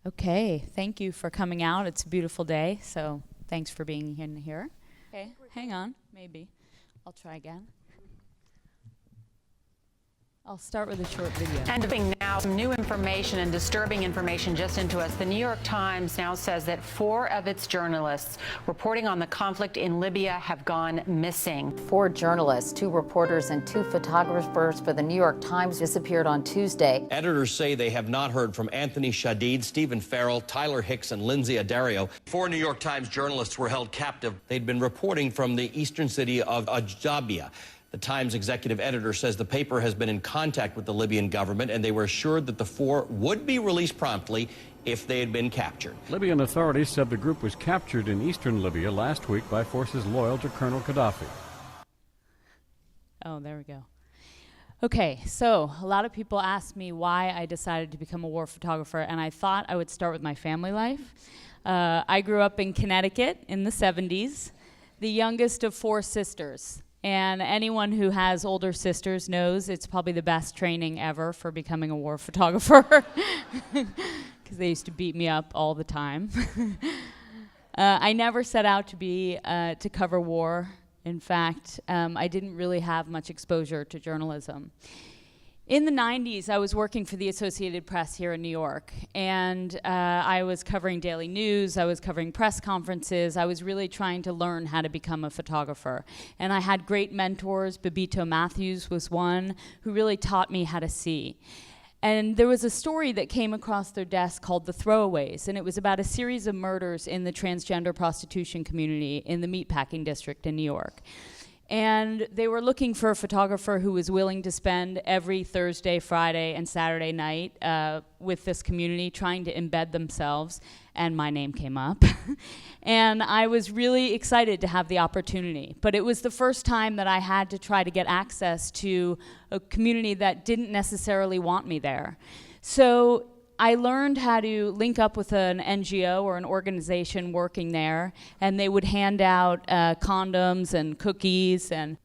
Okay, thank you for coming out. It's a beautiful day, so thanks for being in here. Okay, hang on, maybe. I'll try again. I'll start with a short video. And bringing now some new information and disturbing information just into us. The New York Times now says that 4 of its journalists reporting on the conflict in Libya have gone missing. 4 journalists, 2 reporters and 2 photographers for the New York Times disappeared on Tuesday. Editors say they have not heard from Anthony Shadid, Stephen Farrell, Tyler Hicks, and Lynsey Addario. 4 New York Times journalists were held captive. They'd been reporting from the eastern city of Ajdabiya. The Times executive editor says the paper has been in contact with the Libyan government, and they were assured that the 4 would be released promptly if they had been captured. Libyan authorities said the group was captured in eastern Libya last week by forces loyal to Colonel Gaddafi. Oh, there we go. Okay, so a lot of people ask me why I decided to become a war photographer, and I thought I would start with my family life. I grew up in Connecticut in the 70s, the youngest of 4 sisters. And anyone who has older sisters knows it's probably the best training ever for becoming a war photographer, because they used to beat me up all the time. I never set out to cover war. In fact, I didn't really have much exposure to journalism. In the 90s, I was working for the Associated Press here in New York, and I was covering daily news, I was covering press conferences, I was really trying to learn how to become a photographer. And I had great mentors. Babito Matthews was one who really taught me how to see. And there was a story that came across their desk called The Throwaways, and it was about a series of murders in the transgender prostitution community in the meatpacking district in New York. And they were looking for a photographer who was willing to spend every Thursday, Friday, and Saturday night with this community, trying to embed themselves, and my name came up. And I was really excited to have the opportunity. But it was the first time that I had to try to get access to a community that didn't necessarily want me there. So I learned how to link up with an NGO or an organization working there, and they would hand out condoms and cookies. And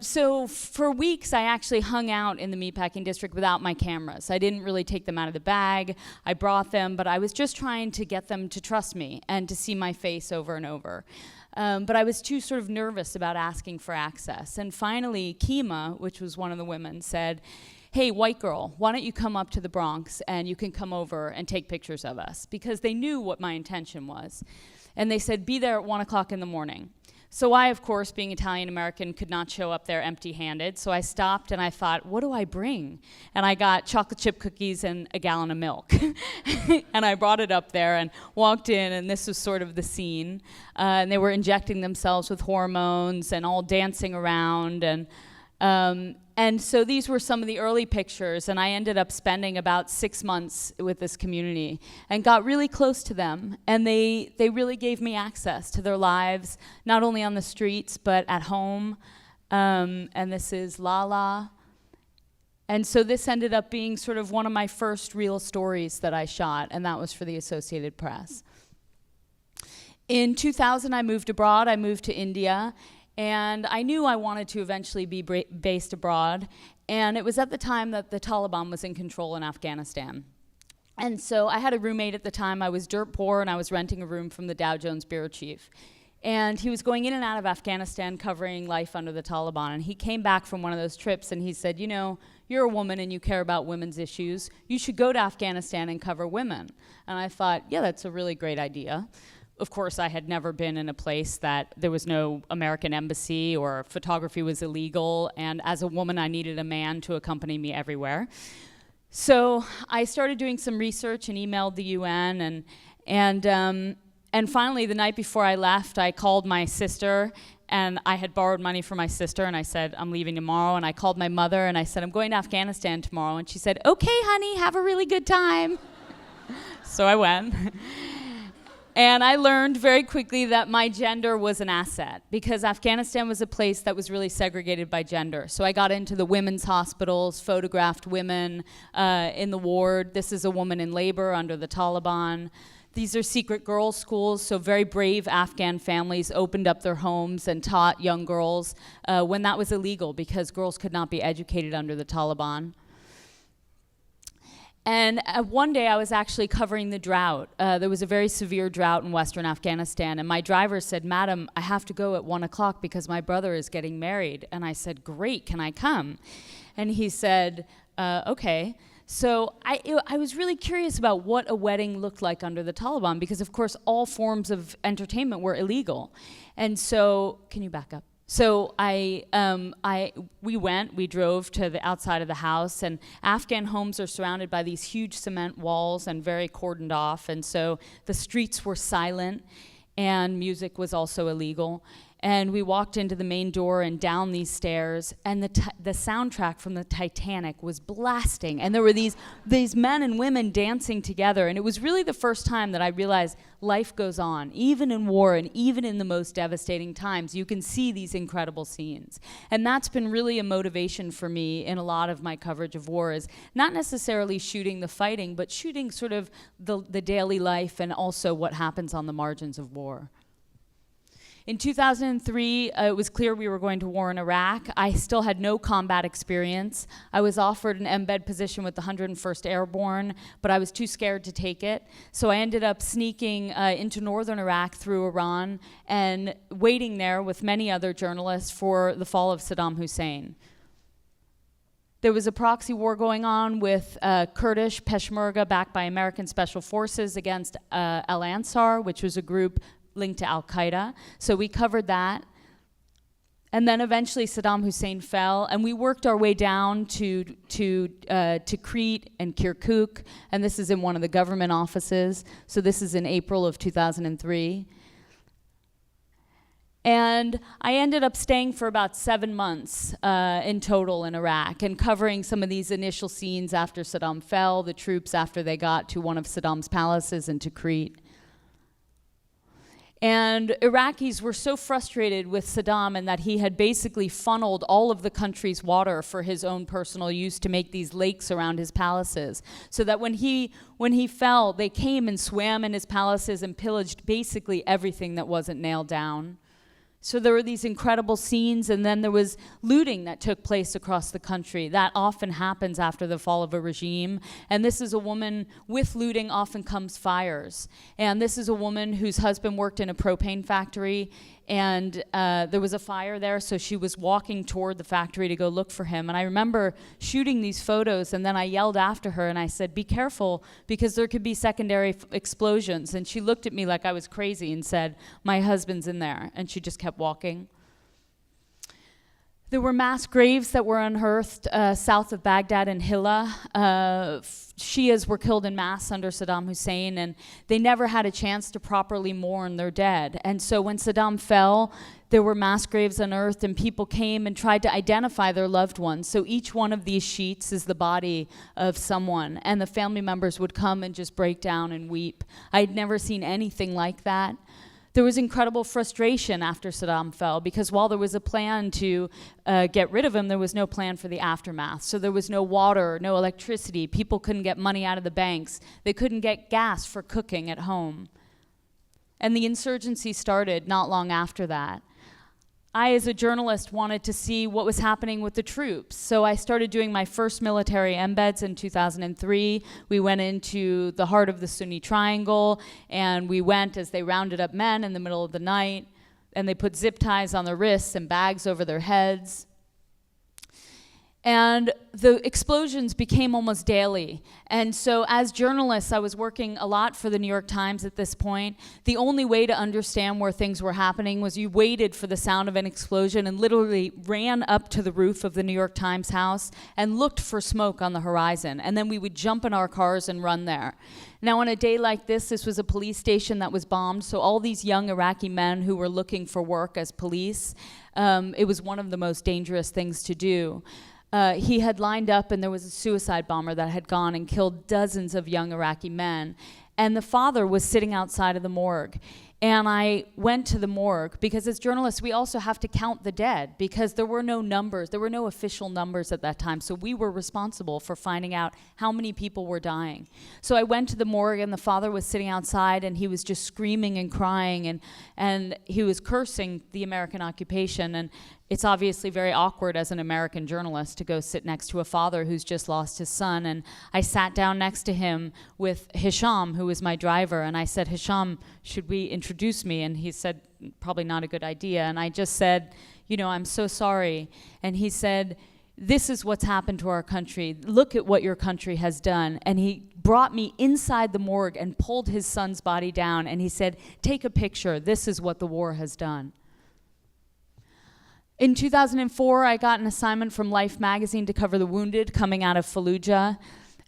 so for weeks, I actually hung out in the meatpacking district without my cameras. I didn't really take them out of the bag. I brought them, but I was just trying to get them to trust me and to see my face over and over. But I was too sort of nervous about asking for access. And finally, Kima, which was one of the women, said, "Hey, white girl, why don't you come up to the Bronx and you can come over and take pictures of us?" Because they knew what my intention was. And they said, "Be there at 1 o'clock in the morning." So I, of course, being Italian-American, could not show up there empty-handed. So I stopped and I thought, what do I bring? And I got chocolate chip cookies and a gallon of milk. And I brought it up there and walked in, and this was sort of the scene. And they were injecting themselves with hormones and all dancing around. And so these were some of the early pictures, and I ended up spending about 6 months with this community and got really close to them. And they really gave me access to their lives, not only on the streets, but at home. And this is Lala. And so this ended up being sort of one of my first real stories that I shot, and that was for the Associated Press. In 2000, I moved abroad. I moved to India. And I knew I wanted to eventually be based abroad. And it was at the time that the Taliban was in control in Afghanistan. And so I had a roommate at the time. I was dirt poor, and I was renting a room from the Dow Jones bureau chief. And he was going in and out of Afghanistan covering life under the Taliban. And he came back from one of those trips, and he said, "You know, you're a woman and you care about women's issues. You should go to Afghanistan and cover women." And I thought, yeah, that's a really great idea. Of course, I had never been in a place that there was no American embassy or photography was illegal, and as a woman, I needed a man to accompany me everywhere. So I started doing some research and emailed the UN, and finally, the night before I left, I called my sister, and I had borrowed money from my sister, and I said, "I'm leaving tomorrow," and I called my mother, and I said, "I'm going to Afghanistan tomorrow," and she said, "Okay, honey, have a really good time." So I went. And I learned very quickly that my gender was an asset, because Afghanistan was a place that was really segregated by gender. So I got into the women's hospitals, photographed women in the ward. This is a woman in labor under the Taliban. These are secret girls' schools, so very brave Afghan families opened up their homes and taught young girls when that was illegal, because girls could not be educated under the Taliban. And one day I was actually covering the drought. There was a very severe drought in Western Afghanistan, and my driver said, "Madam, I have to go at 1 o'clock because my brother is getting married." And I said, "Great, can I come?" And he said, "Okay." So I was really curious about what a wedding looked like under the Taliban, because of course all forms of entertainment were illegal. And so, can you back up? So we drove to the outside of the house, and Afghan homes are surrounded by these huge cement walls and very cordoned off, and so the streets were silent, and music was also illegal. And we walked into the main door and down these stairs, and the soundtrack from the Titanic was blasting, and there were these men and women dancing together, and it was really the first time that I realized life goes on. Even in war and even in the most devastating times, you can see these incredible scenes. And that's been really a motivation for me in a lot of my coverage of war, is not necessarily shooting the fighting, but shooting sort of the daily life and also what happens on the margins of war. In 2003, it was clear we were going to war in Iraq. I still had no combat experience. I was offered an embed position with the 101st Airborne, but I was too scared to take it. So I ended up sneaking into northern Iraq through Iran and waiting there with many other journalists for the fall of Saddam Hussein. There was a proxy war going on with Kurdish Peshmerga backed by American Special Forces against Al Ansar, which was a group linked to Al-Qaeda. So we covered that. And then eventually Saddam Hussein fell, and we worked our way down to Crete and Kirkuk, and this is in one of the government offices. So this is in April of 2003. And I ended up staying for about 7 months in total in Iraq, and covering some of these initial scenes after Saddam fell, the troops after they got to one of Saddam's palaces and to Crete. And Iraqis were so frustrated with Saddam and that he had basically funneled all of the country's water for his own personal use to make these lakes around his palaces. So that when he fell, they came and swam in his palaces and pillaged basically everything that wasn't nailed down. So there were these incredible scenes, and then there was looting that took place across the country. That often happens after the fall of a regime. And this is a woman, with looting often comes fires. And this is a woman whose husband worked in a propane factory, and there was a fire there, so she was walking toward the factory to go look for him. And I remember shooting these photos, and then I yelled after her, and I said, "Be careful, because there could be secondary explosions." And she looked at me like I was crazy and said, "My husband's in there." And she just kept walking. There were mass graves that were unearthed south of Baghdad and Hilla. Shias were killed in mass under Saddam Hussein, and they never had a chance to properly mourn their dead. And so when Saddam fell, there were mass graves unearthed, and people came and tried to identify their loved ones. So each one of these sheets is the body of someone, and the family members would come and just break down and weep. I'd never seen anything like that. There was incredible frustration after Saddam fell, because while there was a plan to get rid of him, there was no plan for the aftermath. So there was no water, no electricity. People couldn't get money out of the banks. They couldn't get gas for cooking at home. And the insurgency started not long after that. I, as a journalist, wanted to see what was happening with the troops. So I started doing my first military embeds in 2003. We went into the heart of the Sunni Triangle, and we went as they rounded up men in the middle of the night, and they put zip ties on their wrists and bags over their heads. And the explosions became almost daily. And so as journalists, I was working a lot for the New York Times at this point. The only way to understand where things were happening was you waited for the sound of an explosion and literally ran up to the roof of the New York Times house and looked for smoke on the horizon. And then we would jump in our cars and run there. Now, on a day like this was a police station that was bombed, so all these young Iraqi men who were looking for work as police, it was one of the most dangerous things to do. He had lined up, and there was a suicide bomber that had gone and killed dozens of young Iraqi men. And the father was sitting outside of the morgue. And I went to the morgue because as journalists, we also have to count the dead because there were no numbers. There were no official numbers at that time. So we were responsible for finding out how many people were dying. So I went to the morgue, and the father was sitting outside, and he was just screaming and crying, and he was cursing the American occupation. it's obviously very awkward as an American journalist to go sit next to a father who's just lost his son. And I sat down next to him with Hisham, who was my driver, and I said, Hisham, should we introduce me? And he said, probably not a good idea. And I just said, you know, I'm so sorry. And he said, this is what's happened to our country. Look at what your country has done. And he brought me inside the morgue and pulled his son's body down. And he said, take a picture. This is what the war has done. In 2004, I got an assignment from Life magazine to cover the wounded coming out of Fallujah.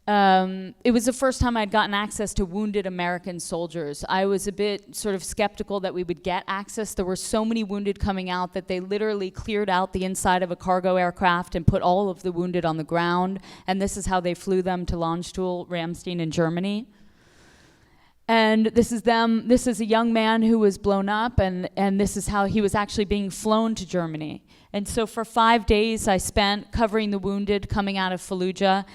It was the first time I'd gotten access to wounded American soldiers. I was a bit sort of skeptical that we would get access. There were so many wounded coming out that they literally cleared out the inside of a cargo aircraft and put all of the wounded on the ground. And this is how they flew them to Landstuhl, Ramstein in Germany. And this is a young man who was blown up, and this is how he was actually being flown to Germany. And so for 5 days I spent covering the wounded coming out of Fallujah.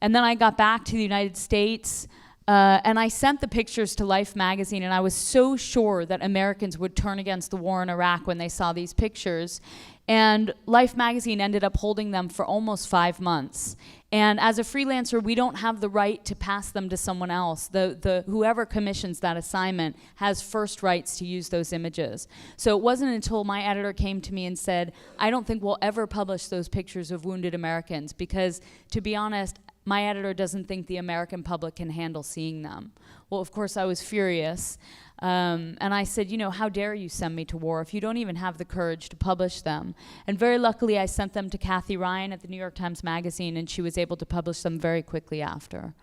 And then I got back to the United States, and I sent the pictures to Life magazine, and I was so sure that Americans would turn against the war in Iraq when they saw these pictures. And Life magazine ended up holding them for almost 5 months. And as a freelancer, we don't have the right to pass them to someone else. Whoever commissions that assignment has first rights to use those images. So it wasn't until my editor came to me and said, I don't think we'll ever publish those pictures of wounded Americans, because, to be honest, my editor doesn't think the American public can handle seeing them. Well, of course, I was furious. And I said, you know, how dare you send me to war if you don't even have the courage to publish them? And very luckily, I sent them to Kathy Ryan at the New York Times Magazine, and she was able to publish them very quickly after.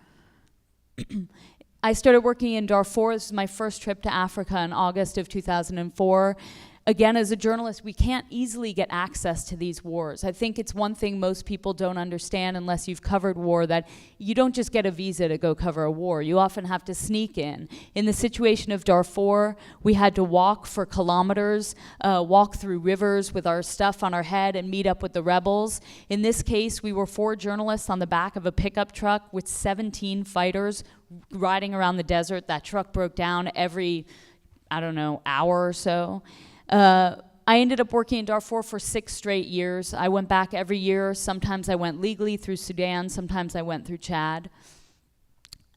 I started working in Darfur. This was my first trip to Africa in August of 2004. Again, as a journalist, we can't easily get access to these wars. I think it's one thing most people don't understand unless you've covered war, that you don't just get a visa to go cover a war. You often have to sneak in. In the situation of Darfur, we had to walk for kilometers, walk through rivers with our stuff on our head and meet up with the rebels. In this case, we were 4 journalists on the back of a pickup truck with 17 fighters riding around the desert. That truck broke down every, I don't know, hour or so. I ended up working in Darfur for 6 straight years. I went back every year. Sometimes I went legally through Sudan. Sometimes I went through Chad.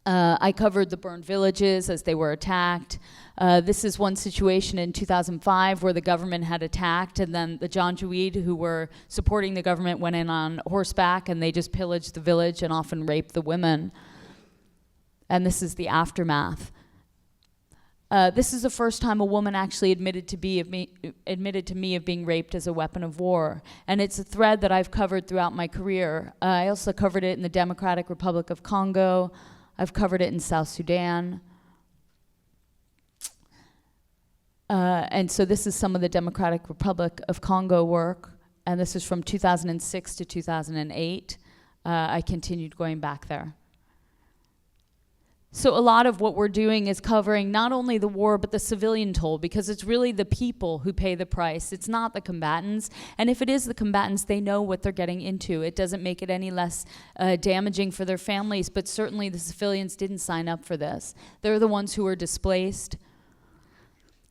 I covered the burned villages as they were attacked. This is one situation in 2005 where the government had attacked, and then the Janjaweed who were supporting the government went in on horseback, and they just pillaged the village and often raped the women. And this is the aftermath. This is the first time a woman actually admitted to me of being raped as a weapon of war. And it's a thread that I've covered throughout my career. I also covered it in the Democratic Republic of Congo. I've covered it in South Sudan. And so this is some of the Democratic Republic of Congo work. And this is from 2006 to 2008. I continued going back there. So a lot of what we're doing is covering not only the war, but the civilian toll, because it's really the people who pay the price. It's not the combatants. And if it is the combatants, they know what they're getting into. It doesn't make it any less damaging for their families, but certainly the civilians didn't sign up for this. They're the ones who are displaced.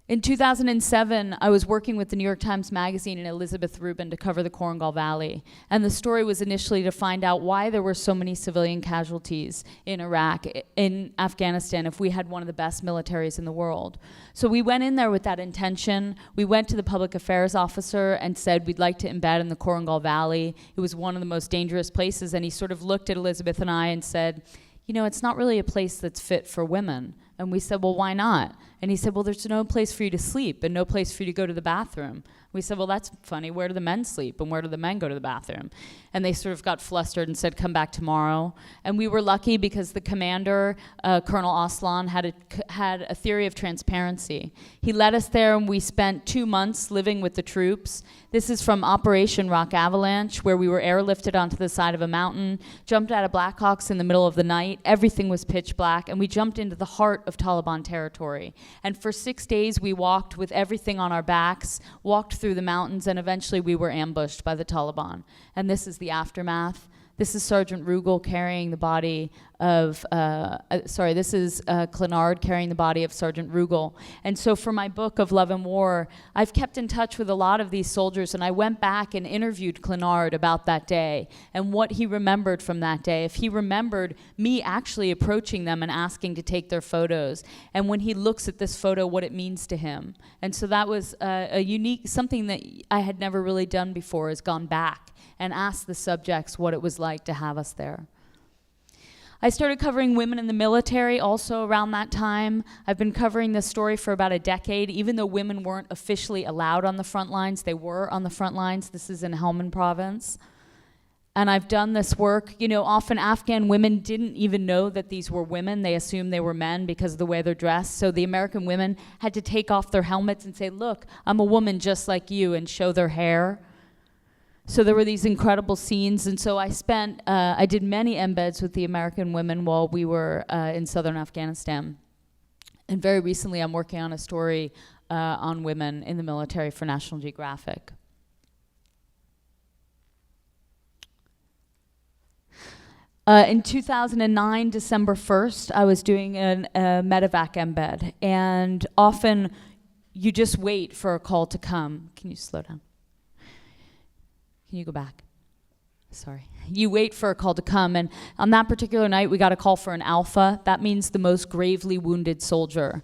In 2007, I was working with the New York Times Magazine and Elizabeth Rubin to cover the Korangal Valley. And the story was initially to find out why there were so many civilian casualties in Iraq, in Afghanistan, if we had one of the best militaries in the world. So we went in there with that intention. We went to the public affairs officer and said, we'd like to embed in the Korangal Valley. It was one of the most dangerous places. And he sort of looked at Elizabeth and I and said, you know, it's not really a place that's fit for women. And we said, well, why not? And he said, well, there's no place for you to sleep and no place for you to go to the bathroom. We said, well, that's funny. Where do the men sleep and where do the men go to the bathroom? And they sort of got flustered and said, come back tomorrow. And we were lucky because the commander, Colonel Aslan, had a theory of transparency. He led us there and we spent 2 months living with the troops. This is from Operation Rock Avalanche, where we were airlifted onto the side of a mountain, jumped out of Blackhawks in the middle of the night. Everything was pitch black, and we jumped into the heart of Taliban territory. And for 6 days, we walked with everything on our backs, walked through the mountains, and eventually we were ambushed by the Taliban. And this is the aftermath. This is Sergeant Rugal carrying the body of, this is Clenard carrying the body of Sergeant Rugal. And so for my book of Love and War, I've kept in touch with a lot of these soldiers, and I went back and interviewed Clenard about that day and what he remembered from that day. If he remembered me actually approaching them and asking to take their photos, and when he looks at this photo, what it means to him. And so that was a unique, something that I had never really done before, is gone back and asked the subjects what it was like to have us there. I started covering women in the military also around that time. I've been covering this story for about a decade. Even though women weren't officially allowed on the front lines, they were on the front lines. This is in Helmand province. And I've done this work. You know, often Afghan women didn't even know that these were women. They assumed they were men because of the way they're dressed. So the American women had to take off their helmets and say, look, I'm a woman just like you, and show their hair. So there were these incredible scenes, and so I did many embeds with the American women while we were in southern Afghanistan. And very recently I'm working on a story on women in the military for National Geographic. In 2009, December 1st, I was doing a medevac embed, and often you just wait for a call to come. Can you slow down? Can you go back? Sorry. You wait for a call to come, and on that particular night, we got a call for an alpha. That means the most gravely wounded soldier.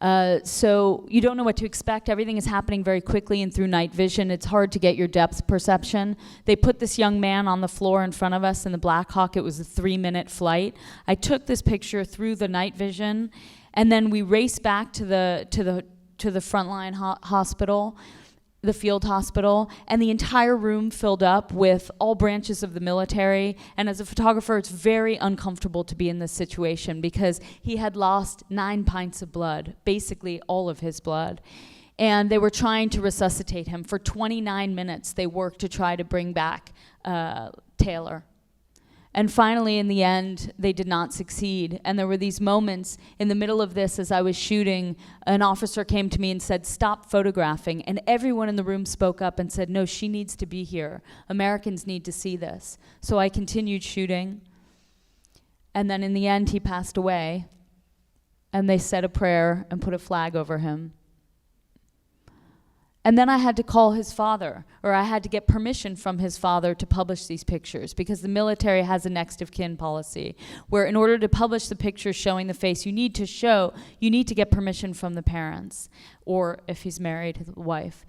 So you don't know what to expect. Everything is happening very quickly and through night vision. It's hard to get your depth perception. They put this young man on the floor in front of us in the Black Hawk. It was a 3-minute flight. I took this picture through the night vision, and then we raced back to the frontline hospital, the field hospital, and the entire room filled up with all branches of the military. And as a photographer, it's very uncomfortable to be in this situation because he had lost 9 pints of blood, basically all of his blood. And they were trying to resuscitate him. For 29 minutes, they worked to try to bring back Taylor. And finally, in the end, they did not succeed. And there were these moments in the middle of this, as I was shooting, an officer came to me and said, stop photographing. And everyone in the room spoke up and said, no, she needs to be here. Americans need to see this. So I continued shooting. And then in the end, he passed away. And they said a prayer and put a flag over him. And then I had to call his father, or I had to get permission from his father to publish these pictures, because the military has a next of kin policy, where in order to publish the pictures showing the face, you need to get permission from the parents, or if he's married, his wife.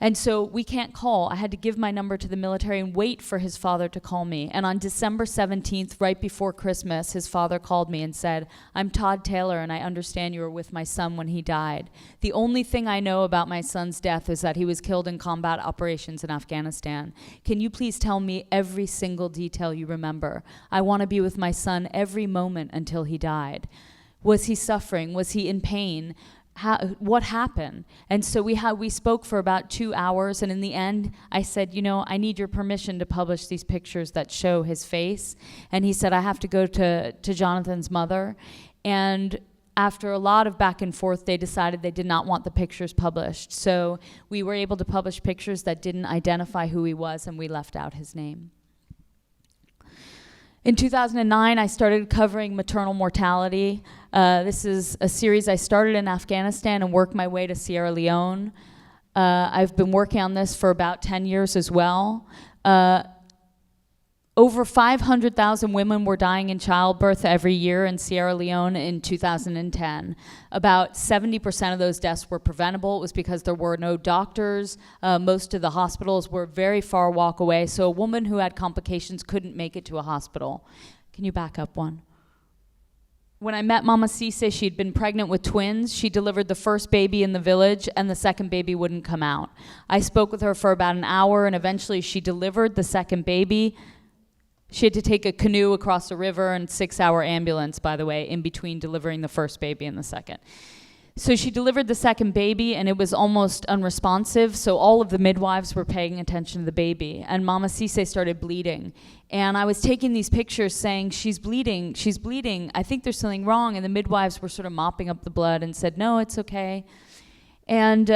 And so we can't call. I had to give my number to the military and wait for his father to call me. And on December 17th, right before Christmas, his father called me and said, I'm Todd Taylor, and I understand you were with my son when he died. The only thing I know about my son's death is that he was killed in combat operations in Afghanistan. Can you please tell me every single detail you remember? I want to be with my son every moment until he died. Was he suffering? Was he in pain? What happened? And so we spoke for about 2 hours, and in the end, I said, I need your permission to publish these pictures that show his face. And he said, I have to go to Jonathan's mother. And after a lot of back and forth, they decided they did not want the pictures published. So we were able to publish pictures that didn't identify who he was, and we left out his name. In 2009, I started covering maternal mortality. This is a series I started in Afghanistan and worked my way to Sierra Leone. I've been working on this for about 10 years as well. Over 500,000 women were dying in childbirth every year in Sierra Leone in 2010. About 70% of those deaths were preventable. It was because there were no doctors. Most of the hospitals were very far walk away, so a woman who had complications couldn't make it to a hospital. Can you back up one? When I met Mama Cisse, she'd been pregnant with twins. She delivered the first baby in the village, and the second baby wouldn't come out. I spoke with her for about an hour, and eventually she delivered the second baby. She had to take a canoe across a river and 6-hour ambulance, by the way, in between delivering the first baby and the second. So she delivered the second baby, and it was almost unresponsive, so all of the midwives were paying attention to the baby. And Mama Cisse started bleeding. And I was taking these pictures saying, she's bleeding, I think there's something wrong. And the midwives were sort of mopping up the blood and said, no, it's okay. And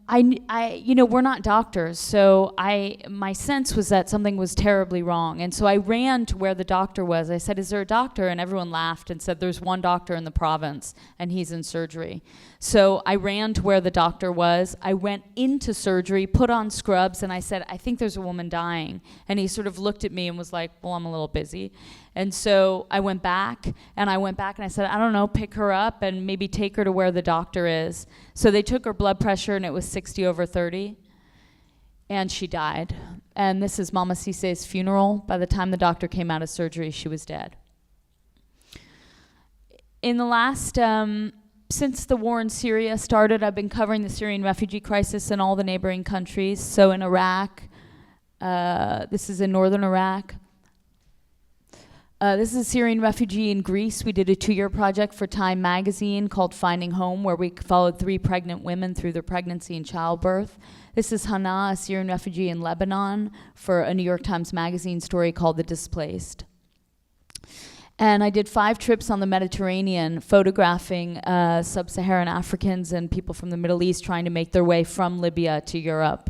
we're not doctors, so my sense was that something was terribly wrong. And so I ran to where the doctor was. I said, "Is there a doctor?" And everyone laughed and said, "There's one doctor in the province, and he's in surgery." So I ran to where the doctor was. I went into surgery, put on scrubs, and I said, "I think there's a woman dying." And he sort of looked at me and was like, "Well, I'm a little busy." And so I went back and I said, "I don't know, pick her up and maybe take her to where the doctor is." So they took her blood pressure and it was 60/30, and she died. And this is Mama Cisse's funeral. By the time the doctor came out of surgery, she was dead. In the last, since the war in Syria started, I've been covering the Syrian refugee crisis in all the neighboring countries. So in Iraq, this is in northern Iraq. This is a Syrian refugee in Greece. We did a 2-year project for Time magazine called Finding Home, where we followed 3 pregnant women through their pregnancy and childbirth. This is Hannah, a Syrian refugee in Lebanon, for a New York Times magazine story called The Displaced. And I did 5 trips on the Mediterranean, photographing sub-Saharan Africans and people from the Middle East trying to make their way from Libya to Europe.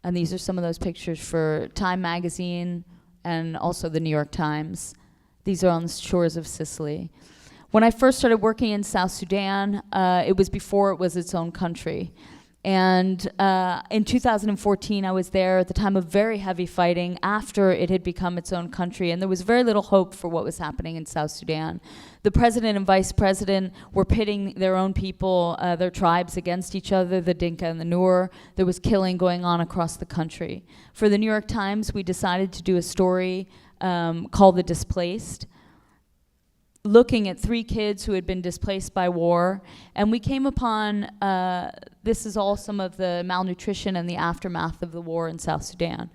And these are some of those pictures for Time magazine, and also the New York Times. These are on the shores of Sicily. When I first started working in South Sudan, it was before it was its own country. And in 2014, I was there at the time of very heavy fighting after it had become its own country, and there was very little hope for what was happening in South Sudan. The president and vice president were pitting their own people, their tribes against each other, the Dinka and the Nur. There was killing going on across the country. For the New York Times, we decided to do a story called The Displaced, looking at 3 kids who had been displaced by war, and we came upon, this is all some of the malnutrition and the aftermath of the war in South Sudan.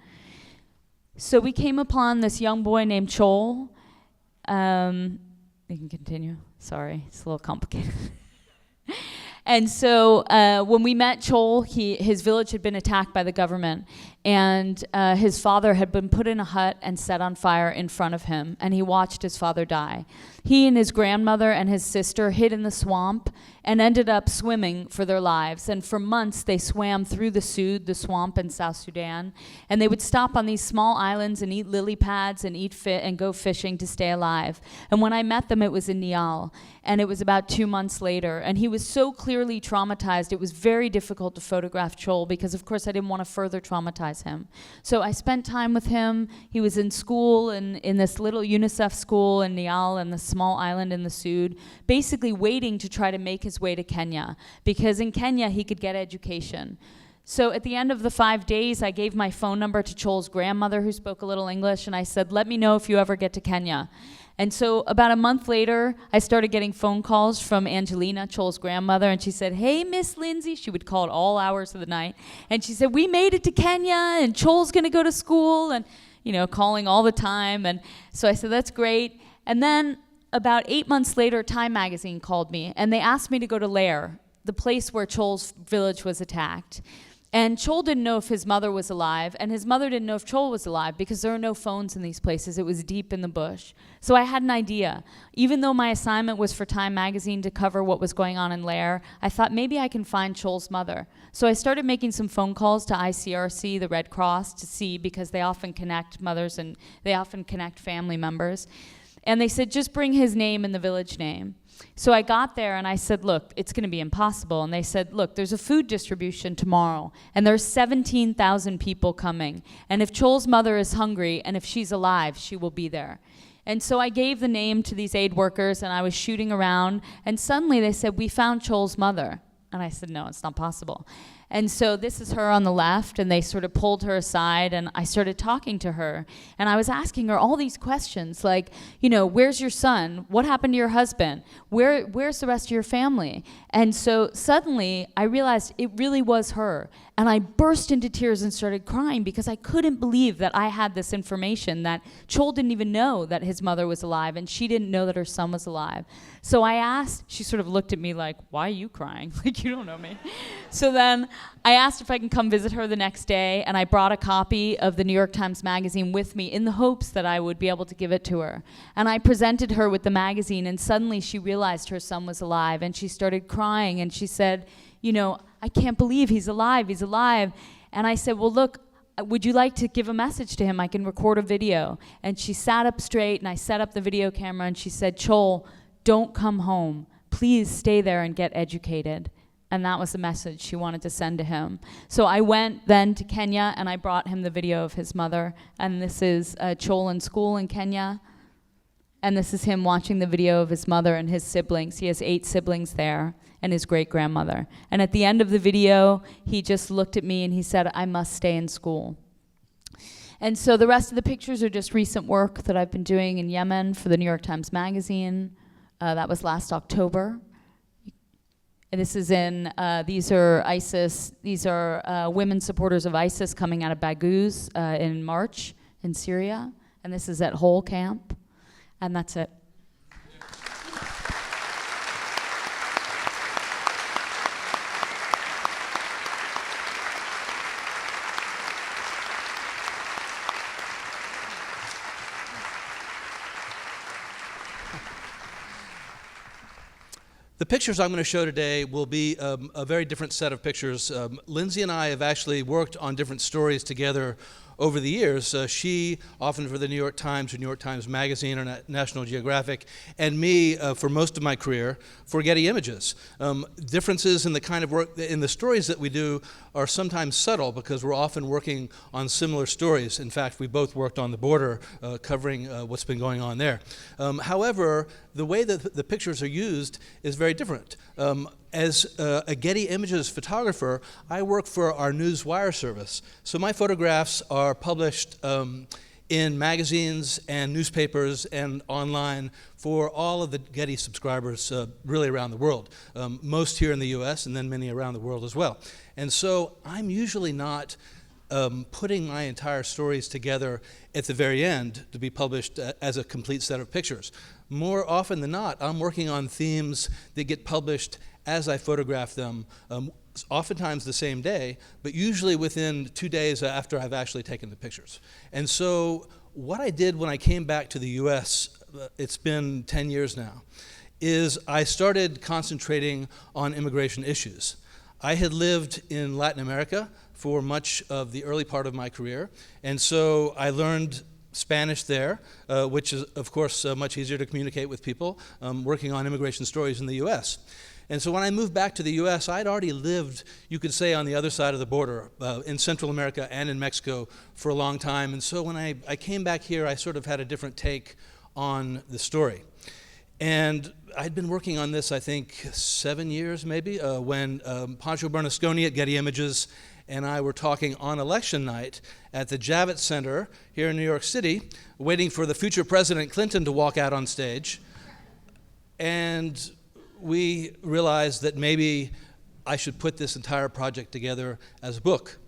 So we came upon this young boy named Chol. You can continue, sorry, it's a little complicated. And so when we met Chol, his village had been attacked by the government, and his father had been put in a hut and set on fire in front of him, and he watched his father die. He and his grandmother and his sister hid in the swamp and ended up swimming for their lives. And for months, they swam through the Sud, the swamp in South Sudan, and they would stop on these small islands and eat lily pads and and go fishing to stay alive. And when I met them, it was in Nial, and it was about 2 months later. And he was so clearly traumatized, it was very difficult to photograph Chol because, of course, I didn't want to further traumatize him. So I spent time with him. He was in school, in this little UNICEF school in Nial, in the small island in the Sud, basically waiting to try to make his way to Kenya, because in Kenya he could get education. So at the end of the 5 days, I gave my phone number to Chol's grandmother, who spoke a little English, and I said, "Let me know if you ever get to Kenya." And so about a month later, I started getting phone calls from Angelina, Chol's grandmother, and she said, "Hey, Miss Lynsey," she would call at all hours of the night, and she said, "We made it to Kenya, and Chol's gonna go to school," and calling all the time. And so I said, "That's great." And then about 8 months later, Time magazine called me, and they asked me to go to Lair, the place where Chol's village was attacked. And Chol didn't know if his mother was alive, and his mother didn't know if Chol was alive, because there are no phones in these places. It was deep in the bush. So I had an idea. Even though my assignment was for Time magazine to cover what was going on in Lair, I thought maybe I can find Chol's mother. So I started making some phone calls to ICRC, the Red Cross, to see, because they often connect mothers and they often connect family members. And they said, "Just bring his name and the village name." So I got there and I said, "Look, it's gonna be impossible." And they said, "Look, there's a food distribution tomorrow, and there's 17,000 people coming. And if Chol's mother is hungry, and if she's alive, she will be there." And so I gave the name to these aid workers, and I was shooting around, and suddenly they said, "We found Chol's mother." And I said, "No, it's not possible." And so this is her on the left, and they sort of pulled her aside, and I started talking to her. And I was asking her all these questions, like, where's your son? What happened to your husband? Where's the rest of your family? And so suddenly I realized it really was her. And I burst into tears and started crying, because I couldn't believe that I had this information, that Chol didn't even know that his mother was alive, and she didn't know that her son was alive. So I asked, she sort of looked at me like, "Why are you crying? Like, you don't know me." So then I asked if I can come visit her the next day, and I brought a copy of the New York Times magazine with me in the hopes that I would be able to give it to her. And I presented her with the magazine, and suddenly she realized her son was alive, and she started crying, and she said, I can't believe he's alive, he's alive. And I said, well, look, would you like to give a message to him? I can record a video. And she sat up straight, and I set up the video camera, and she said, Chol, don't come home. Please stay there and get educated. And that was the message she wanted to send to him. So I went then to Kenya, and I brought him the video of his mother. And this is Chol in school in Kenya. And this is him watching the video of his mother and his siblings. He has 8 siblings there, and his great-grandmother. And at the end of the video, he just looked at me and he said, I must stay in school. And so the rest of the pictures are just recent work that I've been doing in Yemen for the New York Times Magazine. That was last October. And this is in, these are ISIS, these are women supporters of ISIS coming out of Baghouz in March in Syria. And this is at Hole Camp. And that's it. The pictures I'm going to show today will be a very different set of pictures. Lynsey and I have actually worked on different stories together over the years. She, often for the New York Times or New York Times Magazine or National Geographic, and me for most of my career for Getty Images. Differences in the kind of work, in the stories that we do are sometimes subtle because we're often working on similar stories. In fact, we both worked on the border covering what's been going on there. However, the way that the pictures are used is very different. As a Getty Images photographer, I work for our news wire service. So my photographs are published in magazines and newspapers and online for all of the Getty subscribers really around the world. Most here in the US and then many around the world as well. And so I'm usually not putting my entire stories together at the very end to be published as a complete set of pictures. More often than not, I'm working on themes that get published as I photograph them, oftentimes the same day, but usually within 2 days after I've actually taken the pictures. And so what I did when I came back to the US, it's been 10 years now, is I started concentrating on immigration issues. I had lived in Latin America for much of the early part of my career, and so I learned Spanish there, which is, of course, much easier to communicate with people working on immigration stories in the US. And so when I moved back to the US, I'd already lived, you could say, on the other side of the border, in Central America and in Mexico for a long time. And so when I came back here, I sort of had a different take on the story. And I'd been working on this, I think, 7 years maybe, when Pancho Bernasconi at Getty Images and I were talking on election night at the Javits Center here in New York City, waiting for the future President Clinton to walk out on stage. And we realized that maybe I should put this entire project together as a book,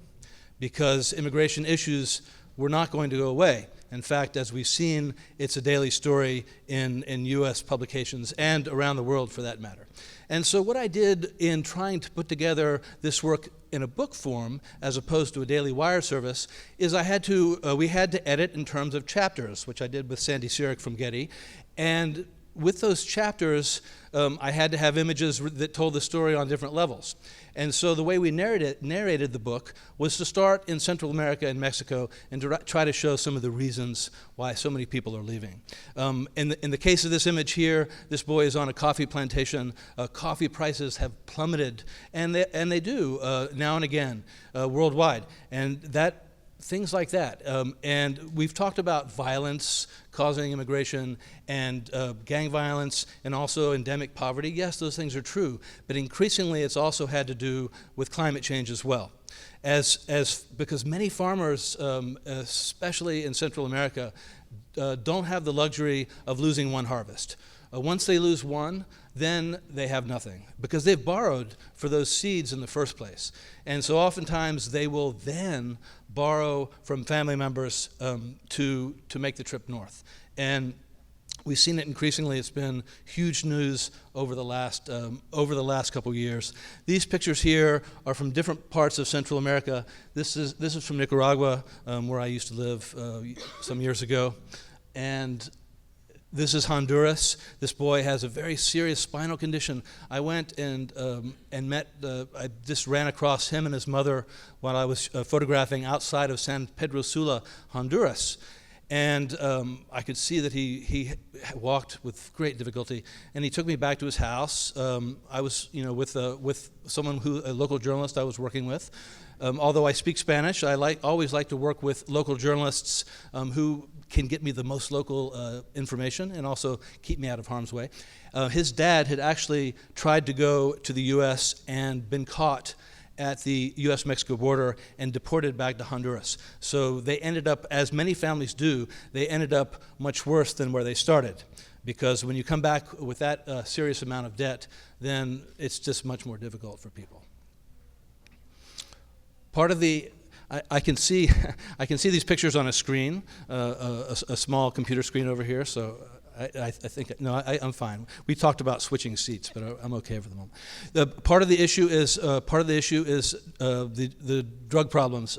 because immigration issues were not going to go away. In fact, as we've seen, it's a daily story in U.S. publications and around the world for that matter. And so what I did in trying to put together this work in a book form as opposed to a daily wire service is we had to edit in terms of chapters, which I did with Sandy Sirik from Getty. And with those chapters, I had to have images that told the story on different levels. And so the way we narrated the book was to start in Central America and Mexico and to try to show some of the reasons why so many people are leaving. In the case of this image here, this boy is on a coffee plantation. Coffee prices have plummeted, and they do now and again worldwide. And things like that. And we've talked about violence causing immigration and gang violence and also endemic poverty. Yes, those things are true, but increasingly it's also had to do with climate change as well. Because many farmers, especially in Central America, don't have the luxury of losing one harvest. Once they lose one, then they have nothing because they've borrowed for those seeds in the first place. And so oftentimes they will then borrow from family members to make the trip north. And we've seen it increasingly. It's been huge news over the last couple years. These pictures here are from different parts of Central America. This is from Nicaragua, where I used to live some years ago. And This is Honduras. This boy has a very serious spinal condition. I went and met, I just ran across him and his mother while I was photographing outside of San Pedro Sula, Honduras. And I could see that he walked with great difficulty, and he took me back to his house. I was, with someone a local journalist I was working with. Although I speak Spanish, I always like to work with local journalists who can get me the most local information and also keep me out of harm's way. His dad had actually tried to go to the U.S. and been caught at the U.S. Mexico border and deported back to Honduras. So they ended up, as many families do, they ended up much worse than where they started. Because when you come back with that serious amount of debt, then it's just much more difficult for people. Part of the, I can see these pictures on a screen, a small computer screen over here, so I think, no, I'm fine. We talked about switching seats, but I'm okay for the moment. Part of the issue is the drug problems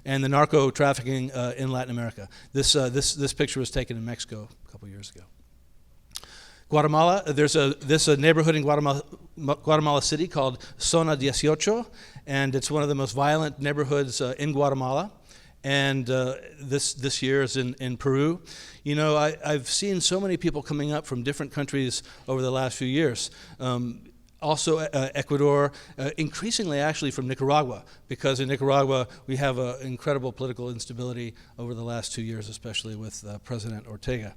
and the narco trafficking in Latin America. This picture was taken in Mexico a couple years ago. Guatemala, there's a neighborhood in Guatemala City called Zona 18, and it's one of the most violent neighborhoods in Guatemala. And this year is in Peru. You know, I've seen so many people coming up from different countries over the last few years. Also Ecuador, increasingly actually from Nicaragua, because in Nicaragua we have incredible political instability over the last 2 years, especially with President Ortega.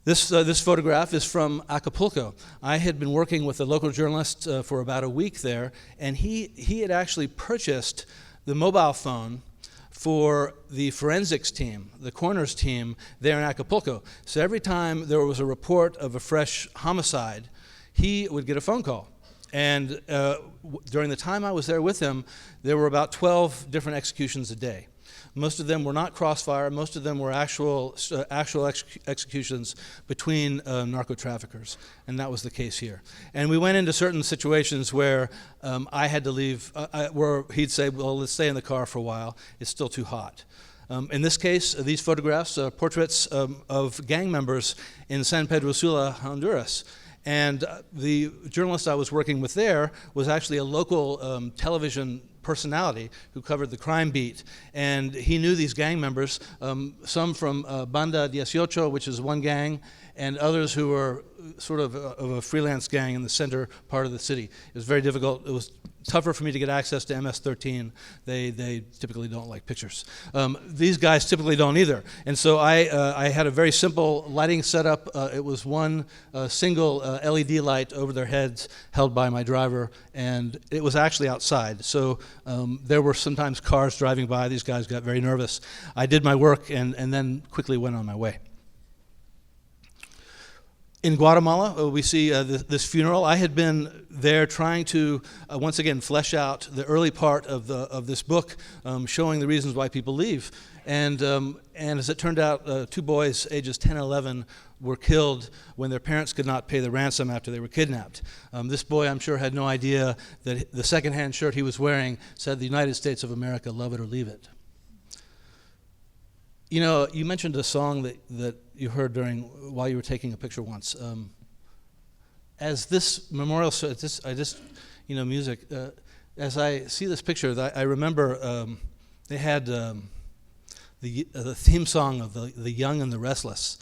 This photograph is from Acapulco. I had been working with a local journalist for about a week there, and he had actually purchased the mobile phone for the forensics team, the coroner's team there in Acapulco. So every time there was a report of a fresh homicide, he would get a phone call. And during the time I was there with him, there were about 12 different executions a day. Most of them were not crossfire. Most of them were actual executions between narco traffickers, and that was the case here. And we went into certain situations where I had to leave, where he'd say, well, let's stay in the car for a while. It's still too hot. In this case, these photographs are portraits of gang members in San Pedro Sula, Honduras. And the journalist I was working with there was actually a local television personality who covered the crime beat, and he knew these gang members, some from Banda 18, which is one gang, and others who were sort of a freelance gang in the center part of the city. It was very difficult. It was tougher for me to get access to MS-13. They typically don't like pictures. These guys typically don't either. And so I had a very simple lighting setup. It was one single LED light over their heads held by my driver, and it was actually outside. So there were sometimes cars driving by. These guys got very nervous. I did my work and then quickly went on my way. In Guatemala, we see this funeral. I had been there trying to, once again, flesh out the early part of this book, showing the reasons why people leave. And as it turned out, 2 boys, ages 10 and 11, were killed when their parents could not pay the ransom after they were kidnapped. This boy, I'm sure, had no idea that the secondhand shirt he was wearing said, "The United States of America, love it or leave it." You know, you mentioned a song that you heard while you were taking a picture once. As this memorial, music. As I see this picture, I remember they had the theme song of the Young and the Restless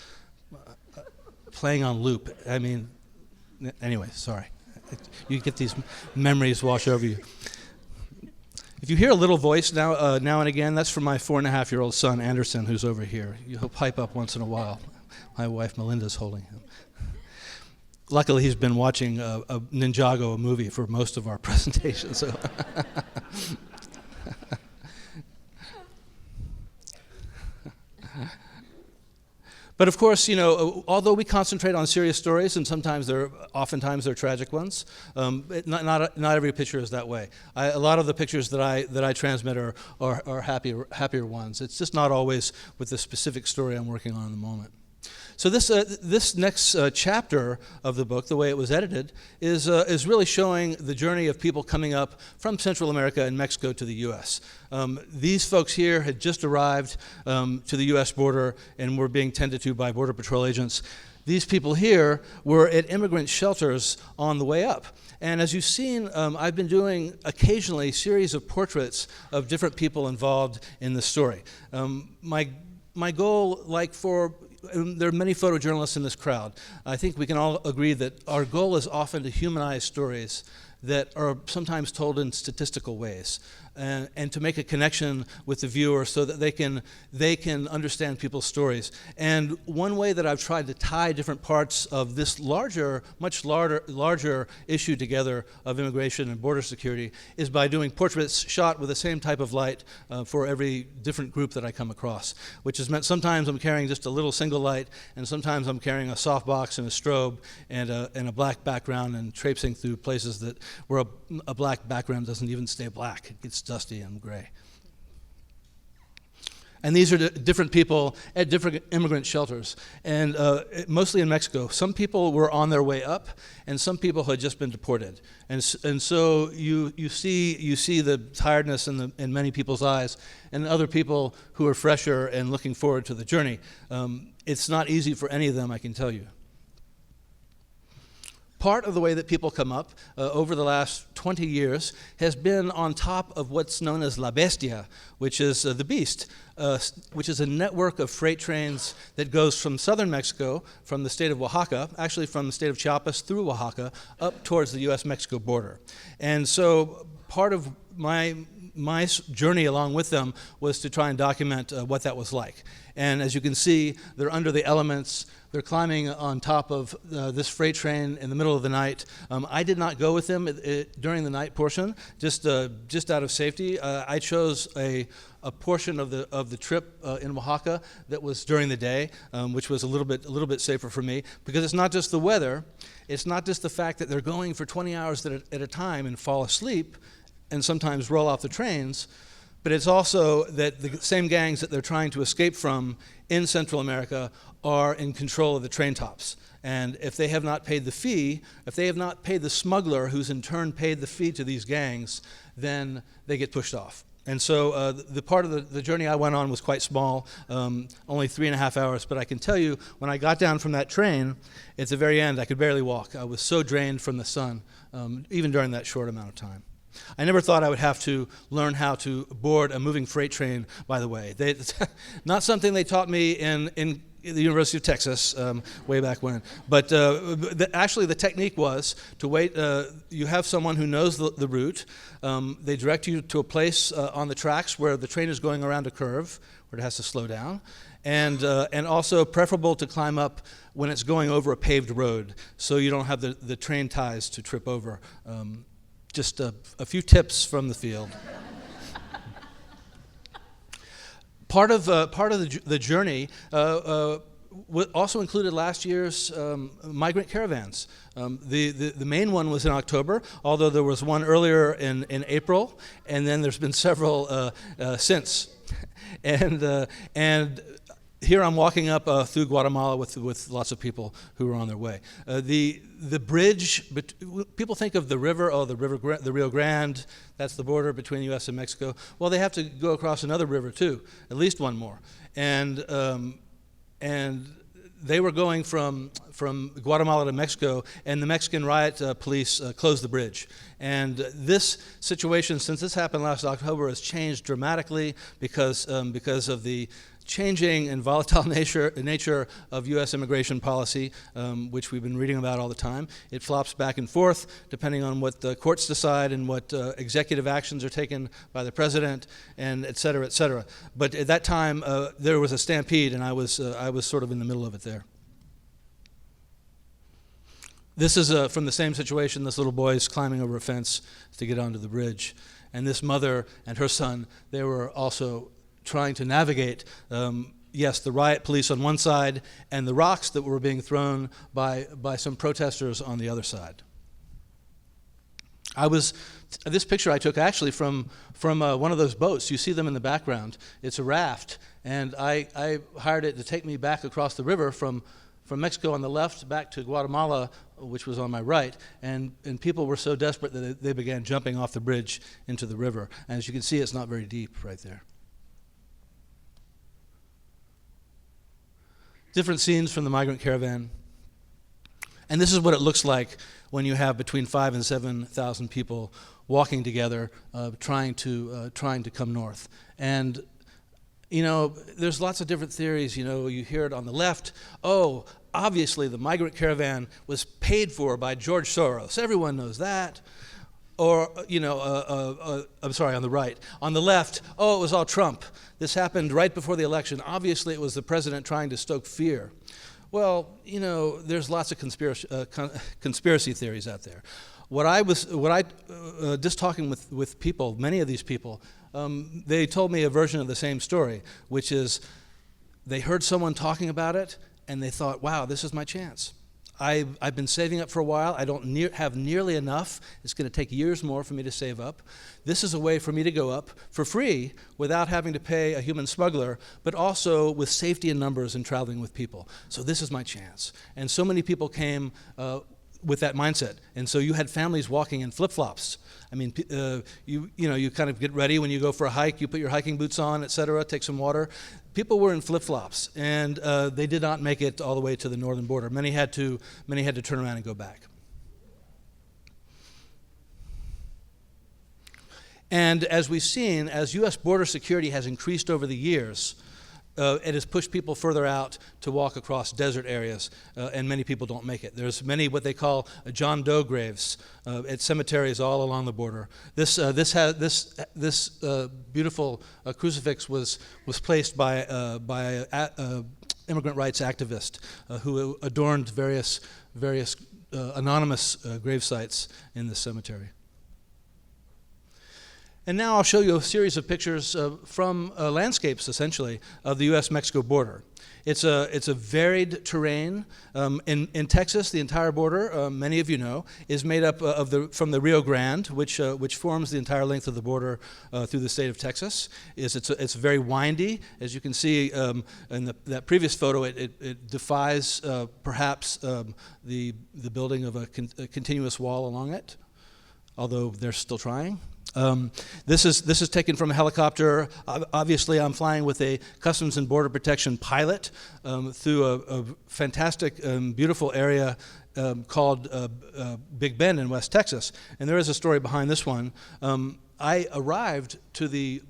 playing on loop. I mean, anyway, sorry. You get these memories wash over you. If you hear a little voice now and again, that's from my 4.5-year-old son, Anderson, who's over here. He'll pipe up once in a while. My wife, Melinda's holding him. Luckily, he's been watching a Ninjago, a movie, for most of our presentations. So. But of course, you know, although we concentrate on serious stories, and oftentimes they're tragic ones, not every picture is that way. A lot of the pictures that I transmit are happier ones. It's just not always with the specific story I'm working on in the moment. So this next chapter of the book, the way it was edited, is really showing the journey of people coming up from Central America and Mexico to the U.S. These folks here had just arrived to the U.S. border and were being tended to by Border Patrol agents. These people here were at immigrant shelters on the way up. And as you've seen, I've been doing occasionally a series of portraits of different people involved in the story. My goal, there are many photojournalists in this crowd. I think we can all agree that our goal is often to humanize stories that are sometimes told in statistical ways, and to make a connection with the viewer so that they can understand people's stories. And one way that I've tried to tie different parts of this much larger issue together of immigration and border security is by doing portraits shot with the same type of light for every different group that I come across, which has meant sometimes I'm carrying just a little single light, and sometimes I'm carrying a softbox and a strobe and a black background and traipsing through places where a black background doesn't even stay black. It gets dusty and gray. And these are different people at different immigrant shelters, and mostly in Mexico. Some people were on their way up, and some people had just been deported. And so you see the tiredness in many people's eyes, and other people who are fresher and looking forward to the journey. It's not easy for any of them, I can tell you. Part of the way that people come up over the last 20 years has been on top of what's known as La Bestia, which is the beast, which is a network of freight trains that goes from southern Mexico, from the state of Oaxaca, actually from the state of Chiapas through Oaxaca, up towards the U.S. Mexico border. And so part of my journey along with them was to try and document what that was like. And as you can see, they're under the elements. They're climbing on top of this freight train in the middle of the night. I did not go with them during the night portion, just out of safety. I chose a portion of the trip in Oaxaca that was during the day, which was a little bit safer for me, because it's not just the weather, it's not just the fact that they're going for 20 hours at a time and fall asleep and sometimes roll off the trains, but it's also that the same gangs that they're trying to escape from in Central America are in control of the train tops. And if they have not paid the fee, if they have not paid the smuggler, who's in turn paid the fee to these gangs, then they get pushed off. And so the part of the journey I went on was quite small, only 3.5 hours, but I can tell you, when I got down from that train, at the very end, I could barely walk. I was so drained from the sun, even during that short amount of time. I never thought I would have to learn how to board a moving freight train, by the way. Not something they taught me in the University of Texas way back when. But actually the technique was to wait. You have someone who knows the route. They direct you to a place on the tracks where the train is going around a curve, where it has to slow down. And also preferable to climb up when it's going over a paved road, so you don't have the train ties to trip over. Just a few tips from the field. Part of the journey also included last year's migrant caravans. The main one was in October, although there was one earlier in April, and then there's been several since. And here I'm walking up through Guatemala with lots of people who are on their way. The bridge, people think of the river, the Rio Grande, that's the border between U.S. and Mexico. Well, they have to go across another river too, at least one more. And they were going from Guatemala to Mexico, and the Mexican riot police closed the bridge. And this situation, since this happened last October, has changed dramatically because of the changing and volatile nature of U.S. immigration policy, which we've been reading about all the time. It flops back and forth depending on what the courts decide and what executive actions are taken by the president, and et cetera, et cetera. But at that time, there was a stampede, and I was sort of in the middle of it there. This is from the same situation. This little boy is climbing over a fence to get onto the bridge. And this mother and her son, they were also trying to navigate, the riot police on one side and the rocks that were being thrown by some protesters on the other side. This picture I took actually from one of those boats. You see them in the background. It's a raft, and I hired it to take me back across the river from Mexico on the left back to Guatemala, which was on my right, and people were so desperate that they began jumping off the bridge into the river. And as you can see, it's not very deep right there. Different scenes from the migrant caravan. And this is what it looks like when you have between 5,000 and 7,000 people walking together, trying to come north. And you know, there's lots of different theories. You know, you hear it on the left. Oh, obviously the migrant caravan was paid for by George Soros. Everyone knows that. Or, you know, I'm sorry, on the right. On the left, oh, it was all Trump. This happened right before the election. Obviously, it was the president trying to stoke fear. Well, you know, there's lots of conspiracy theories out there. Just talking with people, many of these people, they told me a version of the same story, which is they heard someone talking about it, and they thought, wow, this is my chance. I've been saving up for a while. I don't have nearly enough. It's going to take years more for me to save up. This is a way for me to go up for free without having to pay a human smuggler, but also with safety in numbers and traveling with people. So this is my chance. And so many people came with that mindset. And so you had families walking in flip-flops. I mean, you kind of get ready when you go for a hike. You put your hiking boots on, et cetera, take some water. People were in flip-flops, and they did not make it all the way to the northern border. Many had to turn around and go back. And as we've seen, as U.S. border security has increased over the years, it has pushed people further out to walk across desert areas, and many people don't make it. There's many what they call John Doe graves at cemeteries all along the border. This beautiful crucifix was placed by immigrant rights activist who adorned various anonymous grave sites in this cemetery. And now I'll show you a series of pictures from landscapes, essentially, of the U.S. Mexico border. It's a varied terrain. In Texas, the entire border, many of you know, is made up from the Rio Grande, which forms the entire length of the border through the state of Texas. It's very windy. As you can see in that previous photo, it defies perhaps the building of a continuous wall along it, although they're still trying. This is taken from a helicopter. Obviously, I'm flying with a Customs and Border Protection pilot through a fantastic, beautiful area called Big Bend in West Texas. And there is a story behind this one. I arrived to the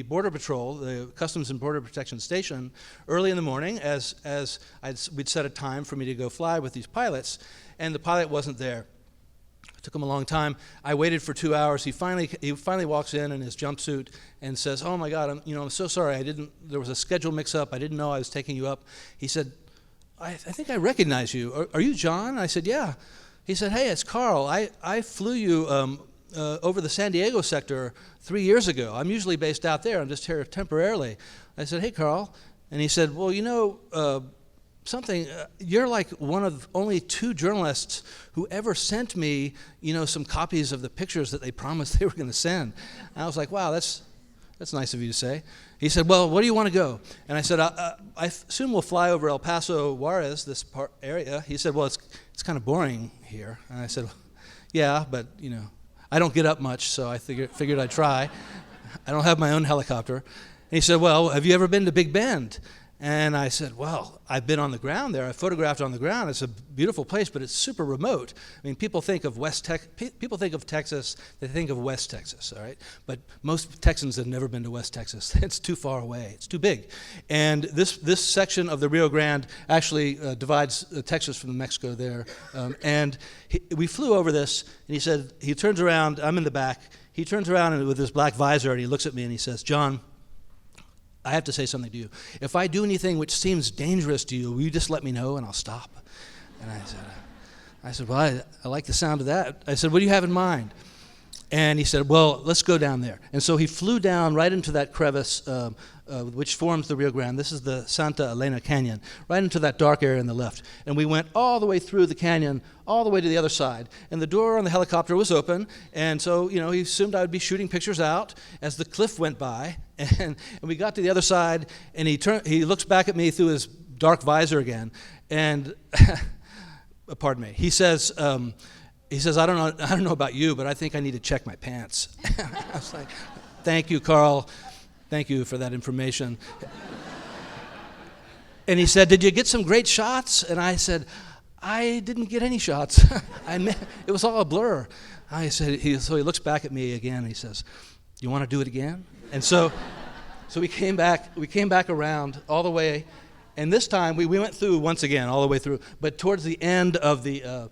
Border Patrol, the Customs and Border Protection station, early in the morning as we'd set a time for me to go fly with these pilots, and the pilot wasn't there. Took him a long time. I waited for 2 hours. He finally walks in his jumpsuit and says, "Oh my God, I'm so sorry. There was a schedule mix-up. I didn't know I was taking you up." He said, "I think I recognize you. Are you John?" I said, "Yeah." He said, "Hey, it's Carl. I flew you over the San Diego sector 3 years ago. I'm usually based out there. I'm just here temporarily." I said, "Hey, Carl," and he said, "Well, you're like one of only 2 journalists who ever sent me, some copies of the pictures that they promised they were going to send." And I was like, "Wow, that's nice of you to say." He said, "Well, where do you want to go?" And I said, I assume we'll fly over El Paso, Juarez, this area." He said, "Well, it's kind of boring here." And I said, "Yeah, but I don't get up much, so I figured I'd try. I don't have my own helicopter." And he said, "Well, have you ever been to Big Bend?" And I said, "Well, I've been on the ground there. I photographed on the ground. It's a beautiful place, but it's super remote. I mean, people think of Texas, they think of West Texas, all right? But most Texans have never been to West Texas. It's too far away. It's too big." And this section of the Rio Grande actually divides Texas from Mexico there. And we flew over this, and he said, he turns around. I'm in the back. He turns around with his black visor, and he looks at me, and he says, "John, I have to say something to you. If I do anything which seems dangerous to you, will you just let me know and I'll stop?" And I said, "Well, I like the sound of that." I said, "What do you have in mind?" And he said, "Well, let's go down there." And so he flew down right into that crevice which forms the Rio Grande. This is the Santa Elena Canyon, right into that dark area on the left. And we went all the way through the canyon, all the way to the other side. And the door on the helicopter was open, and so he assumed I would be shooting pictures out as the cliff went by. And we got to the other side, and he looks back at me through his dark visor again, and pardon me. He says, "I don't know about you, but I think I need to check my pants." I was like, "Thank you, Carl. Thank you for that information." And he said, "Did you get some great shots?" And I said, I didn't get any shots. It was all a blur. So he looks back at me again, and he says, you want to do it again? And so we came back around all the way, and this time we went through once again, all the way through, but towards the end of the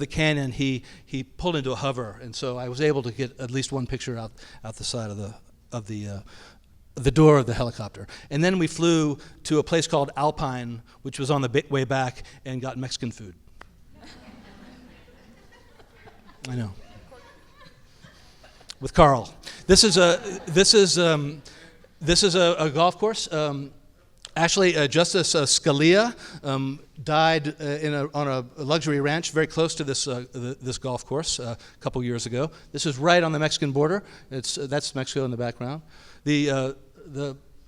canyon, he pulled into a hover, and so I was able to get at least one picture out the side of the door of the helicopter. And then we flew to a place called Alpine, which was on the way back, and got Mexican food. I know. With Carl. This is a golf course. Actually, Justice Scalia died on a luxury ranch very close to this golf course a couple years ago. This is right on the Mexican border. That's Mexico in the background.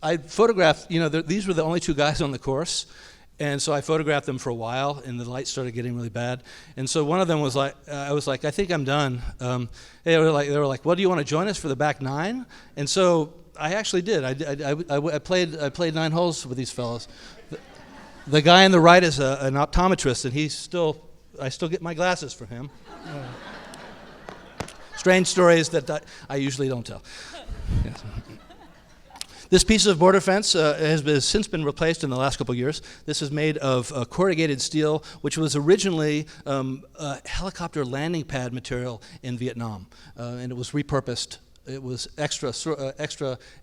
I photographed. These were the only two guys on the course. And so I photographed them for a while, and the light started getting really bad. And so one of them was like, I was like, I think I'm done. They were like, well, do you want to join us for the back nine? And so I actually did. I played 9 holes with these fellows. The guy on the right is an optometrist, and I still get my glasses from him. Strange stories that I usually don't tell. Yes. This piece of border fence has since been replaced in the last couple of years. This is made of corrugated steel, which was originally a helicopter landing pad material in Vietnam, and it was repurposed. It was extra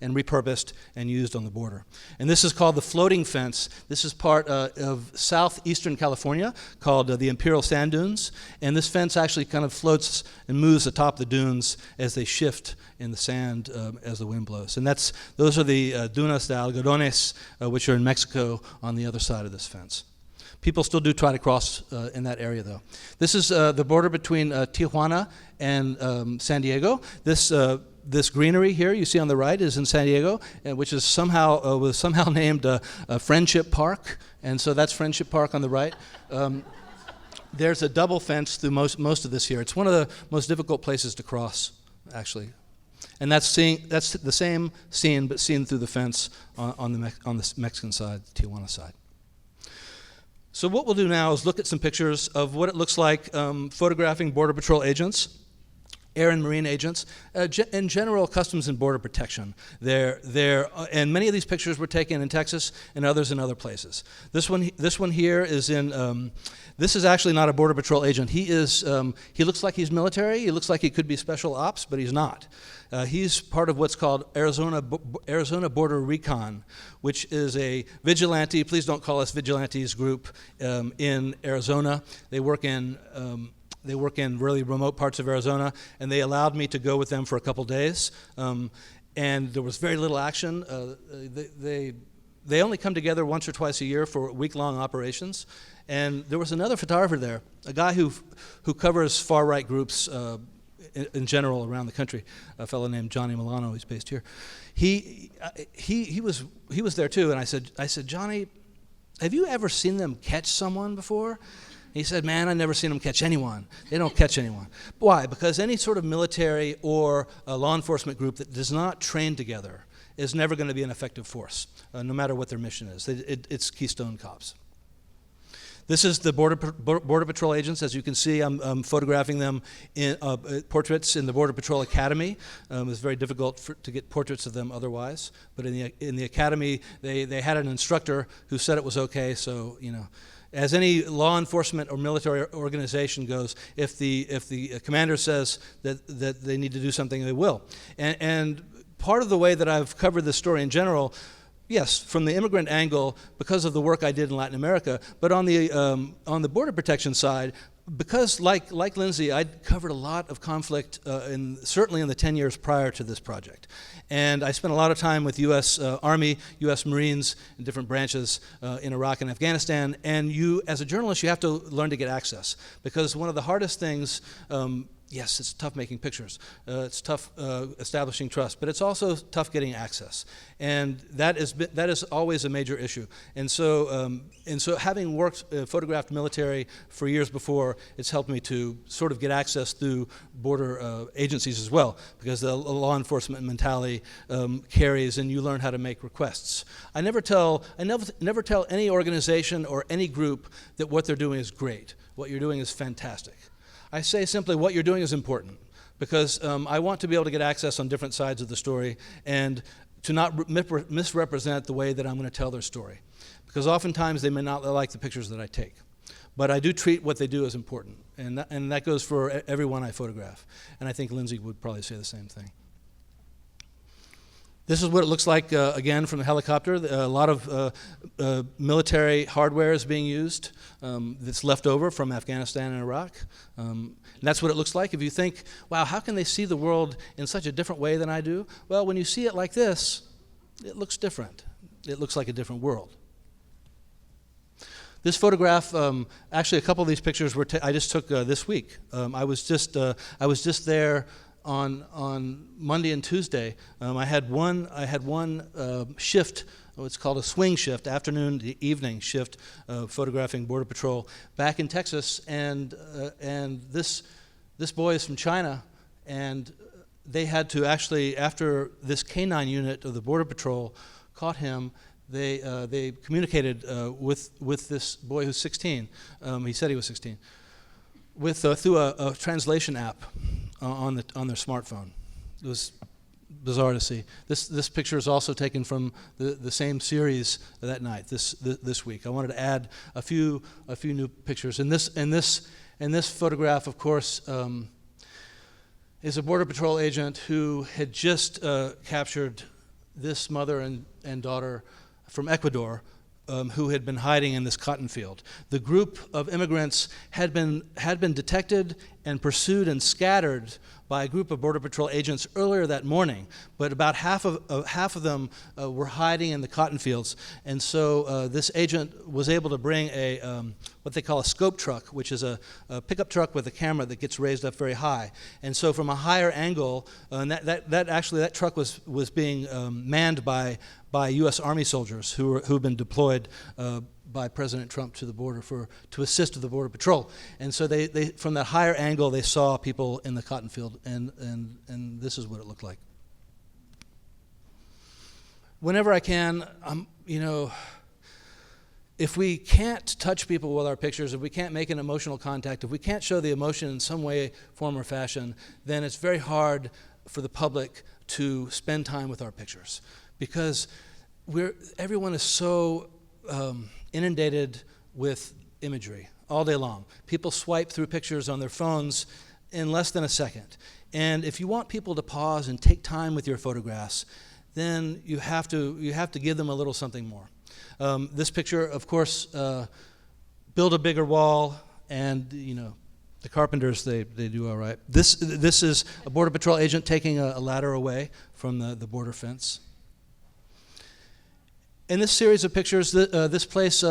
and repurposed and used on the border. And this is called the floating fence. This is part of southeastern California called the Imperial Sand Dunes. And this fence actually kind of floats and moves atop the dunes as they shift in the sand as the wind blows. And those are the Dunas de Algodones, which are in Mexico on the other side of this fence. People still do try to cross in that area, though. This is the border between Tijuana and San Diego. This greenery here you see on the right is in San Diego, which is somehow named Friendship Park, and so that's Friendship Park on the right. There's a double fence through most of this here. It's one of the most difficult places to cross, actually, and that's the same scene but seen through the fence on the Mexican side, the Tijuana side. So what we'll do now is look at some pictures of what it looks like photographing Border Patrol agents, air and marine agents, in general, Customs and Border Protection. And many of these pictures were taken in Texas and others in other places. This one here is in. This is actually not a Border Patrol agent. He looks like he's military. He looks like he could be special ops, but he's not. He's part of what's called Arizona Border Recon, which is a vigilante. Please don't call us vigilantes group in Arizona. They work in really remote parts of Arizona, and they allowed me to go with them for a couple days. And there was very little action. They only come together once or twice a year for week-long operations. And there was another photographer there, a guy who covers far-right groups in general around the country, a fellow named Johnny Milano. He's based here. He was there too, and I said, Johnny, have you ever seen them catch someone before? He said, man, I've never seen them catch anyone. They don't catch anyone. Why? Because any sort of military or a law enforcement group that does not train together is never going to be an effective force, no matter what their mission is. It's Keystone Cops. This is the Border Patrol agents. As you can see, I'm photographing them in portraits in the Border Patrol Academy. It's very difficult to get portraits of them otherwise. But in the academy, they had an instructor who said it was okay. So as any law enforcement or military organization goes, if the commander says that they need to do something, they will. And part of the way that I've covered this story in general, yes, from the immigrant angle, because of the work I did in Latin America, but on the border protection side, because like Lynsey, I'd covered a lot of conflict, certainly in the 10 years prior to this project. And I spent a lot of time with U.S. Army, U.S. Marines, in different branches in Iraq and Afghanistan. And as a journalist, you have to learn to get access. Because one of the hardest things Yes, it's tough making pictures. It's tough establishing trust, but it's also tough getting access, and that is always a major issue. And so having worked photographed military for years before, it's helped me to sort of get access through border agencies as well, because the law enforcement mentality carries, and you learn how to make requests. I never tell any organization or any group that what they're doing is great. What you're doing is fantastic. I say simply what you're doing is important, because I want to be able to get access on different sides of the story and to not misrepresent the way that I'm going to tell their story, because oftentimes they may not like the pictures that I take. But I do treat what they do as important, and that goes for everyone I photograph. And I think Lynsey would probably say the same thing. This is what it looks like, again, from the helicopter. A lot of military hardware is being used that's left over from Afghanistan and Iraq. And that's what it looks like. If you think, wow, how can they see the world in such a different way than I do? Well, when you see it like this, it looks different. It looks like a different world. This photograph, actually a couple of these pictures I just took this week. I was just there on Monday and Tuesday. I had one shift. It's called a swing shift, afternoon to evening shift, photographing Border Patrol back in Texas. And this boy is from China, and they had to actually, after this K-9 unit of the Border Patrol caught him, they communicated with this boy who's 16. He said he was 16. Through a translation app on their smartphone. It was bizarre to see. This picture is also taken from the same series that night. This week, I wanted to add a few new pictures. And this photograph, of course, is a Border Patrol agent who had just captured this mother and daughter from Ecuador, who had been hiding in this cotton field. The group of immigrants had been detected and pursued and scattered by a group of Border Patrol agents earlier that morning, but about half of them were hiding in the cotton fields. And so this agent was able to bring what they call a scope truck, which is a pickup truck with a camera that gets raised up very high. And so from a higher angle, and that truck was being manned by U.S. Army soldiers who've been deployed by President Trump to the border to assist with the Border Patrol. And so they from that higher angle, they saw people in the cotton field, and this is what it looked like. Whenever I can, if we can't touch people with our pictures, if we can't make an emotional contact, if we can't show the emotion in some way, form, or fashion, then it's very hard for the public to spend time with our pictures, because everyone is so inundated with imagery all day long. People swipe through pictures on their phones in less than a second. And if you want people to pause and take time with your photographs, then you have to give them a little something more. This picture, of course, build a bigger wall, and the carpenters, they do all right. This is a Border Patrol agent taking a ladder away from the border fence. In this series of pictures, this place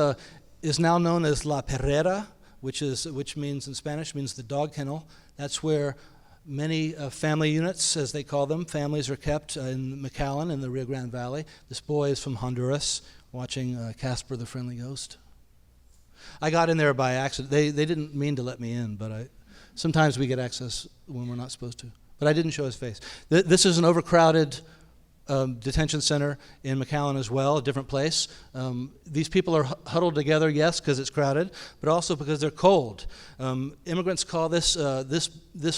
is now known as La Perrera, which means in Spanish means the dog kennel. That's where many family units, as they call them, families are kept in McAllen in the Rio Grande Valley. This boy is from Honduras, watching Casper the Friendly Ghost. I got in there by accident. They didn't mean to let me in, but sometimes we get access when we're not supposed to. But I didn't show his face. This is an overcrowded detention center in McAllen as well, a different place. These people are huddled together, yes, because it's crowded, but also because they're cold. Immigrants call this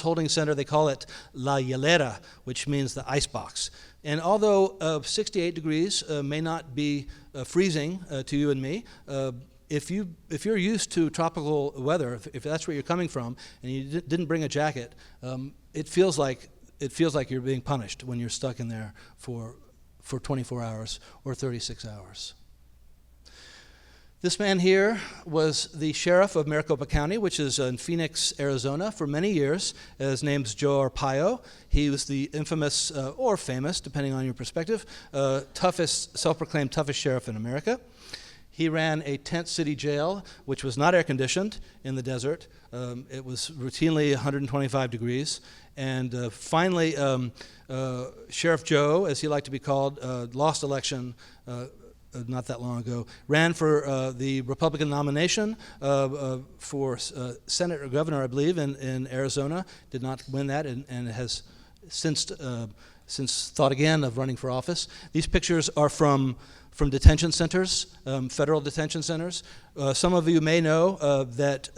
holding center, they call it La Hielera, which means the icebox. And although 68 degrees may not be freezing to you and me, if you're used to tropical weather, if that's where you're coming from, and you didn't bring a jacket, it feels like you're being punished when you're stuck in there for 24 hours or 36 hours. This man here was the sheriff of Maricopa County, which is in Phoenix, Arizona, for many years. His name's Joe Arpaio. He was the infamous, or famous, depending on your perspective, self-proclaimed toughest sheriff in America. He ran a tent city jail, which was not air conditioned in the desert. It was routinely 125 degrees. And finally, Sheriff Joe, as he liked to be called, lost election not that long ago, ran for the Republican nomination for Senate or governor, I believe, in Arizona. Did not win that, and has since thought again of running for office. These pictures are from detention centers, federal detention centers. Some of you may know that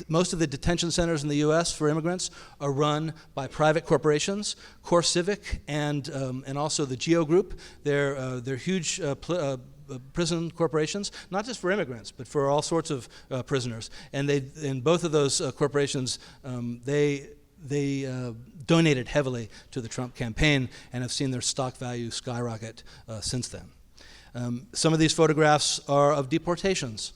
most of the detention centers in the U.S. for immigrants are run by private corporations, CoreCivic and also the Geo Group. They're huge prison corporations, not just for immigrants, but for all sorts of prisoners. And both of those corporations, they donated heavily to the Trump campaign and have seen their stock value skyrocket since then. Some of these photographs are of deportations.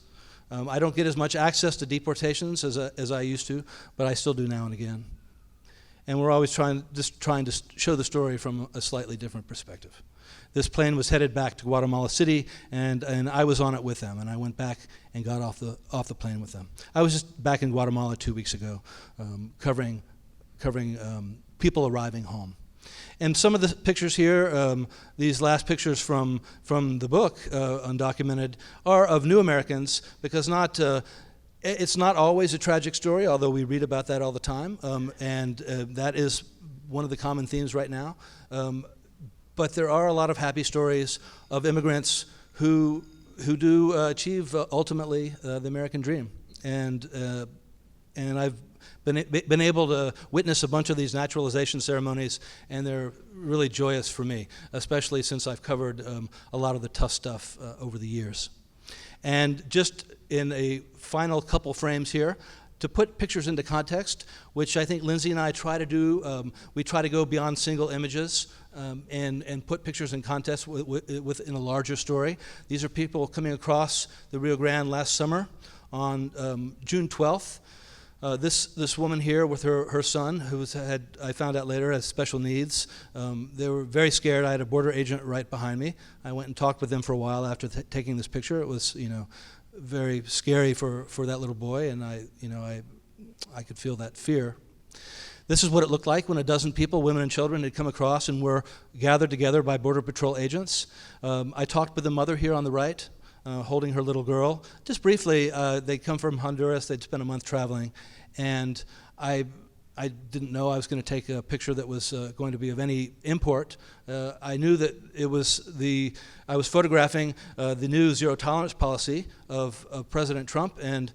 I don't get as much access to deportations as I used to, but I still do now and again. And we're always trying to show the story from a slightly different perspective. This plane was headed back to Guatemala City, and I was on it with them, and I went back and got off the plane with them. I was just back in Guatemala 2 weeks ago, covering people arriving home. And some of the pictures here, these last pictures from the book, Undocumented, are of new Americans, because it's not always a tragic story, although we read about that all the time, and that is one of the common themes right now. But there are a lot of happy stories of immigrants who do achieve ultimately the American dream, and I've been able to witness a bunch of these naturalization ceremonies, and they're really joyous for me, especially since I've covered a lot of the tough stuff over the years. And just in a final couple frames here, to put pictures into context, which I think Lynsey and I try to do, we try to go beyond single images and put pictures in context within a larger story. These are people coming across the Rio Grande last summer on June 12th. This woman here with her son, who I found out later, has special needs. They were very scared. I had a border agent right behind me. I went and talked with them for a while after taking this picture. It was, very scary for that little boy, and I could feel that fear. This is what it looked like when a dozen people, women and children, had come across and were gathered together by Border Patrol agents. I talked with the mother here on the right, holding her little girl. Just briefly, they'd come from Honduras. They'd spent a month traveling, and I didn't know I was going to take a picture that was going to be of any import. I knew that I was photographing the new zero tolerance policy of President Trump, and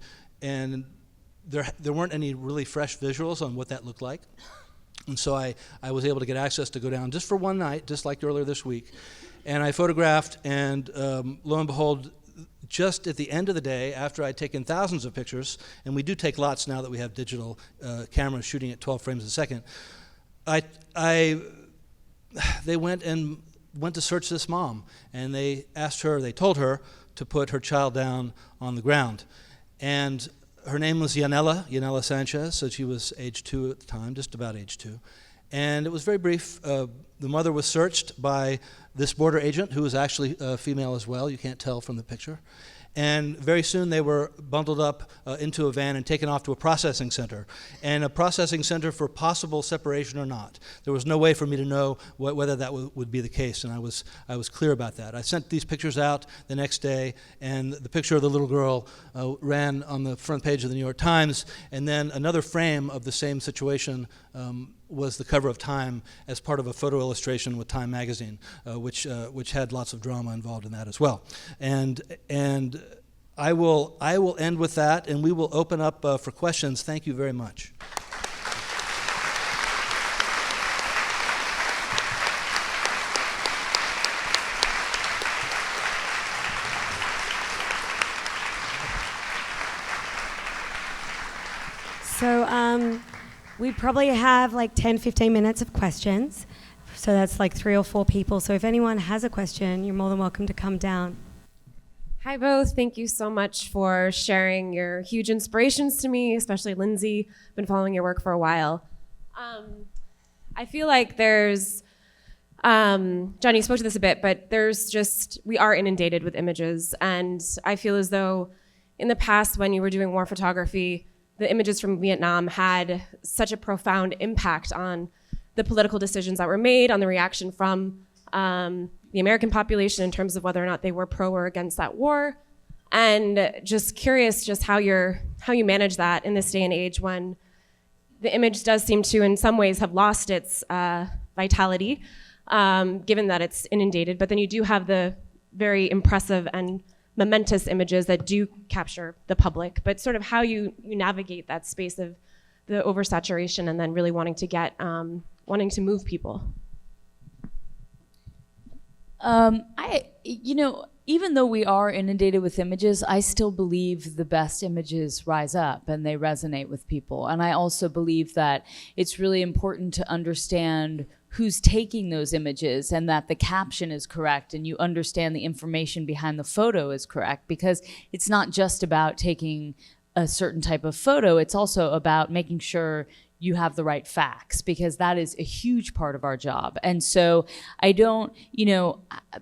there weren't any really fresh visuals on what that looked like. And so I was able to get access to go down just for one night, just like earlier this week. And I photographed, and lo and behold, just at the end of the day, after I'd taken thousands of pictures, and we do take lots now that we have digital cameras shooting at 12 frames a second, they went to search this mom, and they told her to put her child down on the ground. And her name was Yanela Sanchez, so she was age 2 at the time, just about age 2. And it was very brief. The mother was searched by this border agent, who was actually a female as well. You can't tell from the picture. And very soon they were bundled up into a van and taken off to a processing center, and a processing center for possible separation or not. There was no way for me to know whether that would be the case, and I was clear about that. I sent these pictures out the next day, and the picture of the little girl ran on the front page of the New York Times, and then another frame of the same situation was the cover of Time as part of a photo illustration with Time magazine, which had lots of drama involved in that as well. And I will end with that, and we will open up for questions. Thank you very much. So we probably have like 10, 15 minutes of questions. So that's like 3 or 4 people. So if anyone has a question, you're more than welcome to come down. Hi, both. Thank you so much for sharing your huge inspirations to me, especially Lynsey. Been following your work for a while. I feel like there's John, you spoke to this a bit, but we are inundated with images. And I feel as though in the past, when you were doing war photography, the images from Vietnam had such a profound impact on the political decisions that were made, on the reaction from the American population in terms of whether or not they were pro or against that war. And just curious just how you manage that in this day and age when the image does seem to, in some ways, have lost its vitality, given that it's inundated. But then you do have the very impressive and momentous images that do capture the public, but sort of how you navigate that space of the oversaturation and then really wanting to move people. Even though we are inundated with images, I still believe the best images rise up and they resonate with people. And I also believe that it's really important to understand who's taking those images and that the caption is correct and you understand the information behind the photo is correct, because it's not just about taking a certain type of photo, it's also about making sure you have the right facts, because that is a huge part of our job. And so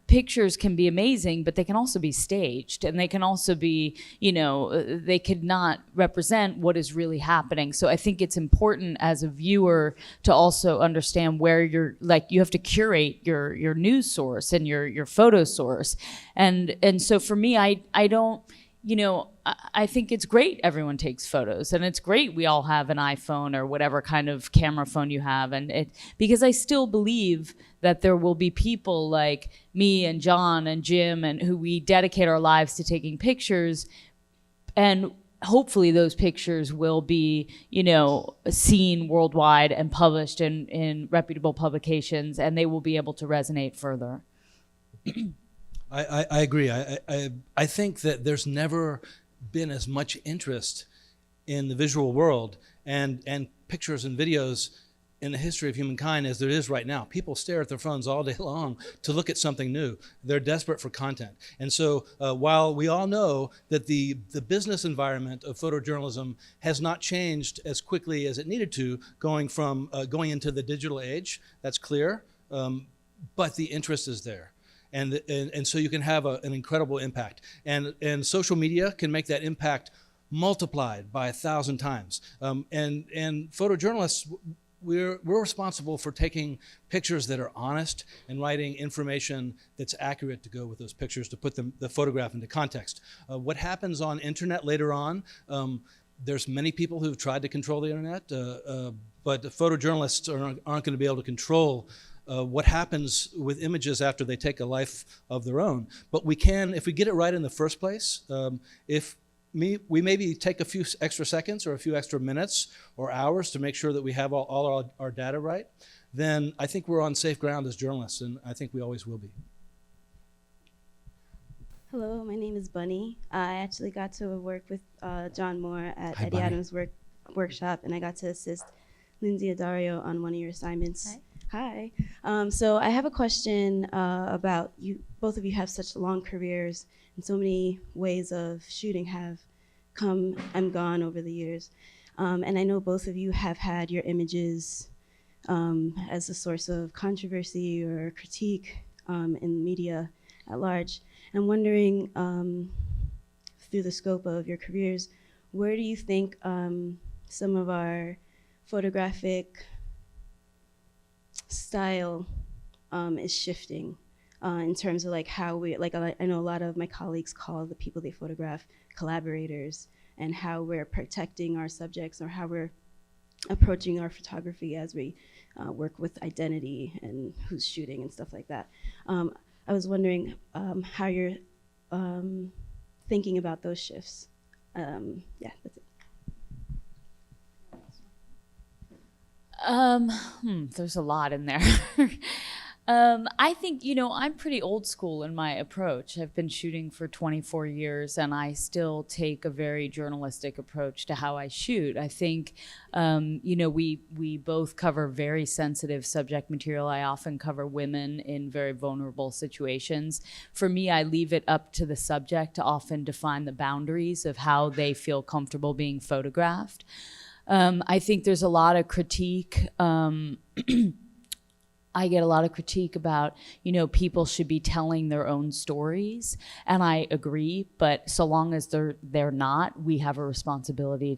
pictures can be amazing, but they can also be staged, and they can also be, they could not represent what is really happening. So I think it's important as a viewer to also understand where you have to curate your news source and your photo source. And so for me, I don't, I think it's great everyone takes photos, and it's great we all have an iPhone or whatever kind of camera phone you have, because I still believe that there will be people like me and John and Jim and who we dedicate our lives to taking pictures, and hopefully those pictures will be, seen worldwide and published in reputable publications, and they will be able to resonate further. I agree. I think that there's never been as much interest in the visual world and pictures and videos in the history of humankind as there is right now. People stare at their phones all day long to look at something new. They're desperate for content. And so while we all know that the business environment of photojournalism has not changed as quickly as it needed to, going into the digital age, that's clear, but the interest is there. And so you can have an incredible impact. And social media can make that impact multiplied by 1,000 times. And photojournalists, we're responsible for taking pictures that are honest and writing information that's accurate to go with those pictures to put the photograph into context. What happens on internet later on, there's many people who've tried to control the internet, but the photojournalists aren't going to be able to control what happens with images after they take a life of their own. But we can, if we get it right in the first place, we maybe take a few extra seconds or a few extra minutes or hours to make sure that we have all our data right, then I think we're on safe ground as journalists, and I think we always will be. Hello, my name is Bunny. I actually got to work with John Moore at Hi, Eddie Bunny. Adams' workshop, and I got to assist Lynsey Addario on one of your assignments. Hi. Hi. So I have a question about you. Both of you have such long careers, and so many ways of shooting have come and gone over the years. And I know both of you have had your images as a source of controversy or critique in media at large. I'm wondering, through the scope of your careers, where do you think some of our photographic style is shifting in terms of how we, I know a lot of my colleagues call the people they photograph collaborators, and how we're protecting our subjects or how we're approaching our photography as we work with identity and who's shooting and stuff like that. I was wondering how you're thinking about those shifts. Yeah, that's it. There's a lot in there. I think, I'm pretty old school in my approach. I've been shooting for 24 years, and I still take a very journalistic approach to how I shoot. I think, we both cover very sensitive subject material. I often cover women in very vulnerable situations. For me, I leave it up to the subject to often define the boundaries of how they feel comfortable being photographed. I think there's a lot of critique I get a lot of critique about, people should be telling their own stories, and I agree, but so long as they're not, we have a responsibility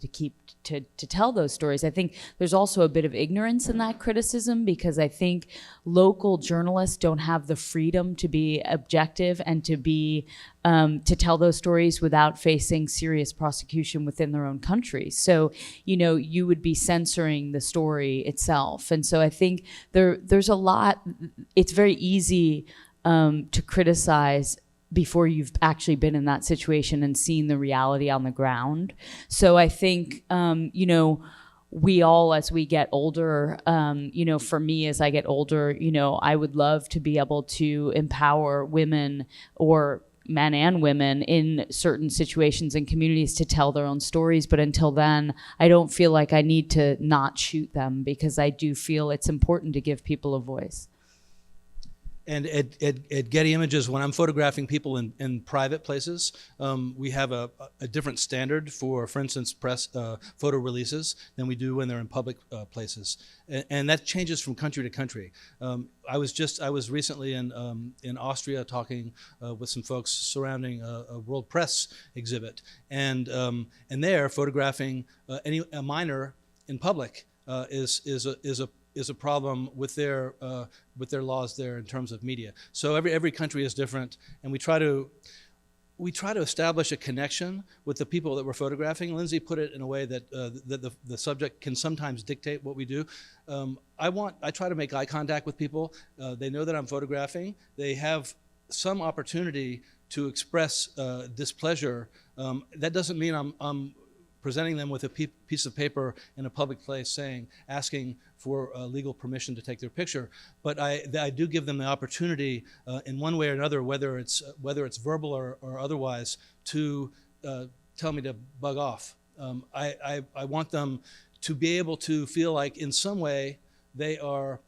to tell those stories. I think there's also a bit of ignorance in that criticism, because I think local journalists don't have the freedom to be objective and to tell those stories without facing serious prosecution within their own country. So, you would be censoring the story itself. And so I think there's a lot. It's very easy to criticize before you've actually been in that situation and seen the reality on the ground. So I think, we all, as we get older, for me, as I get older, I would love to be able to empower women, or men and women, in certain situations and communities to tell their own stories. But until then, I don't feel like I need to not shoot them, because I do feel it's important to give people a voice. And at Getty Images, when I'm photographing people in private places, we have a different standard for instance, press photo releases than we do when they're in public places, and that changes from country to country. I was recently in Austria talking with some folks surrounding a World Press exhibit, and there photographing a minor in public is a problem with their laws there in terms of media. So every country is different, and we try to establish a connection with the people that we're photographing. Lynsey put it in a way that the subject can sometimes dictate what we do. I try to make eye contact with people. They know that I'm photographing. They have some opportunity to express displeasure. That doesn't mean I'm presenting them with a piece of paper in a public place asking for legal permission to take their picture. But I do give them the opportunity in one way or another, whether it's verbal or otherwise, to tell me to bug off. I want them to be able to feel like in some way they are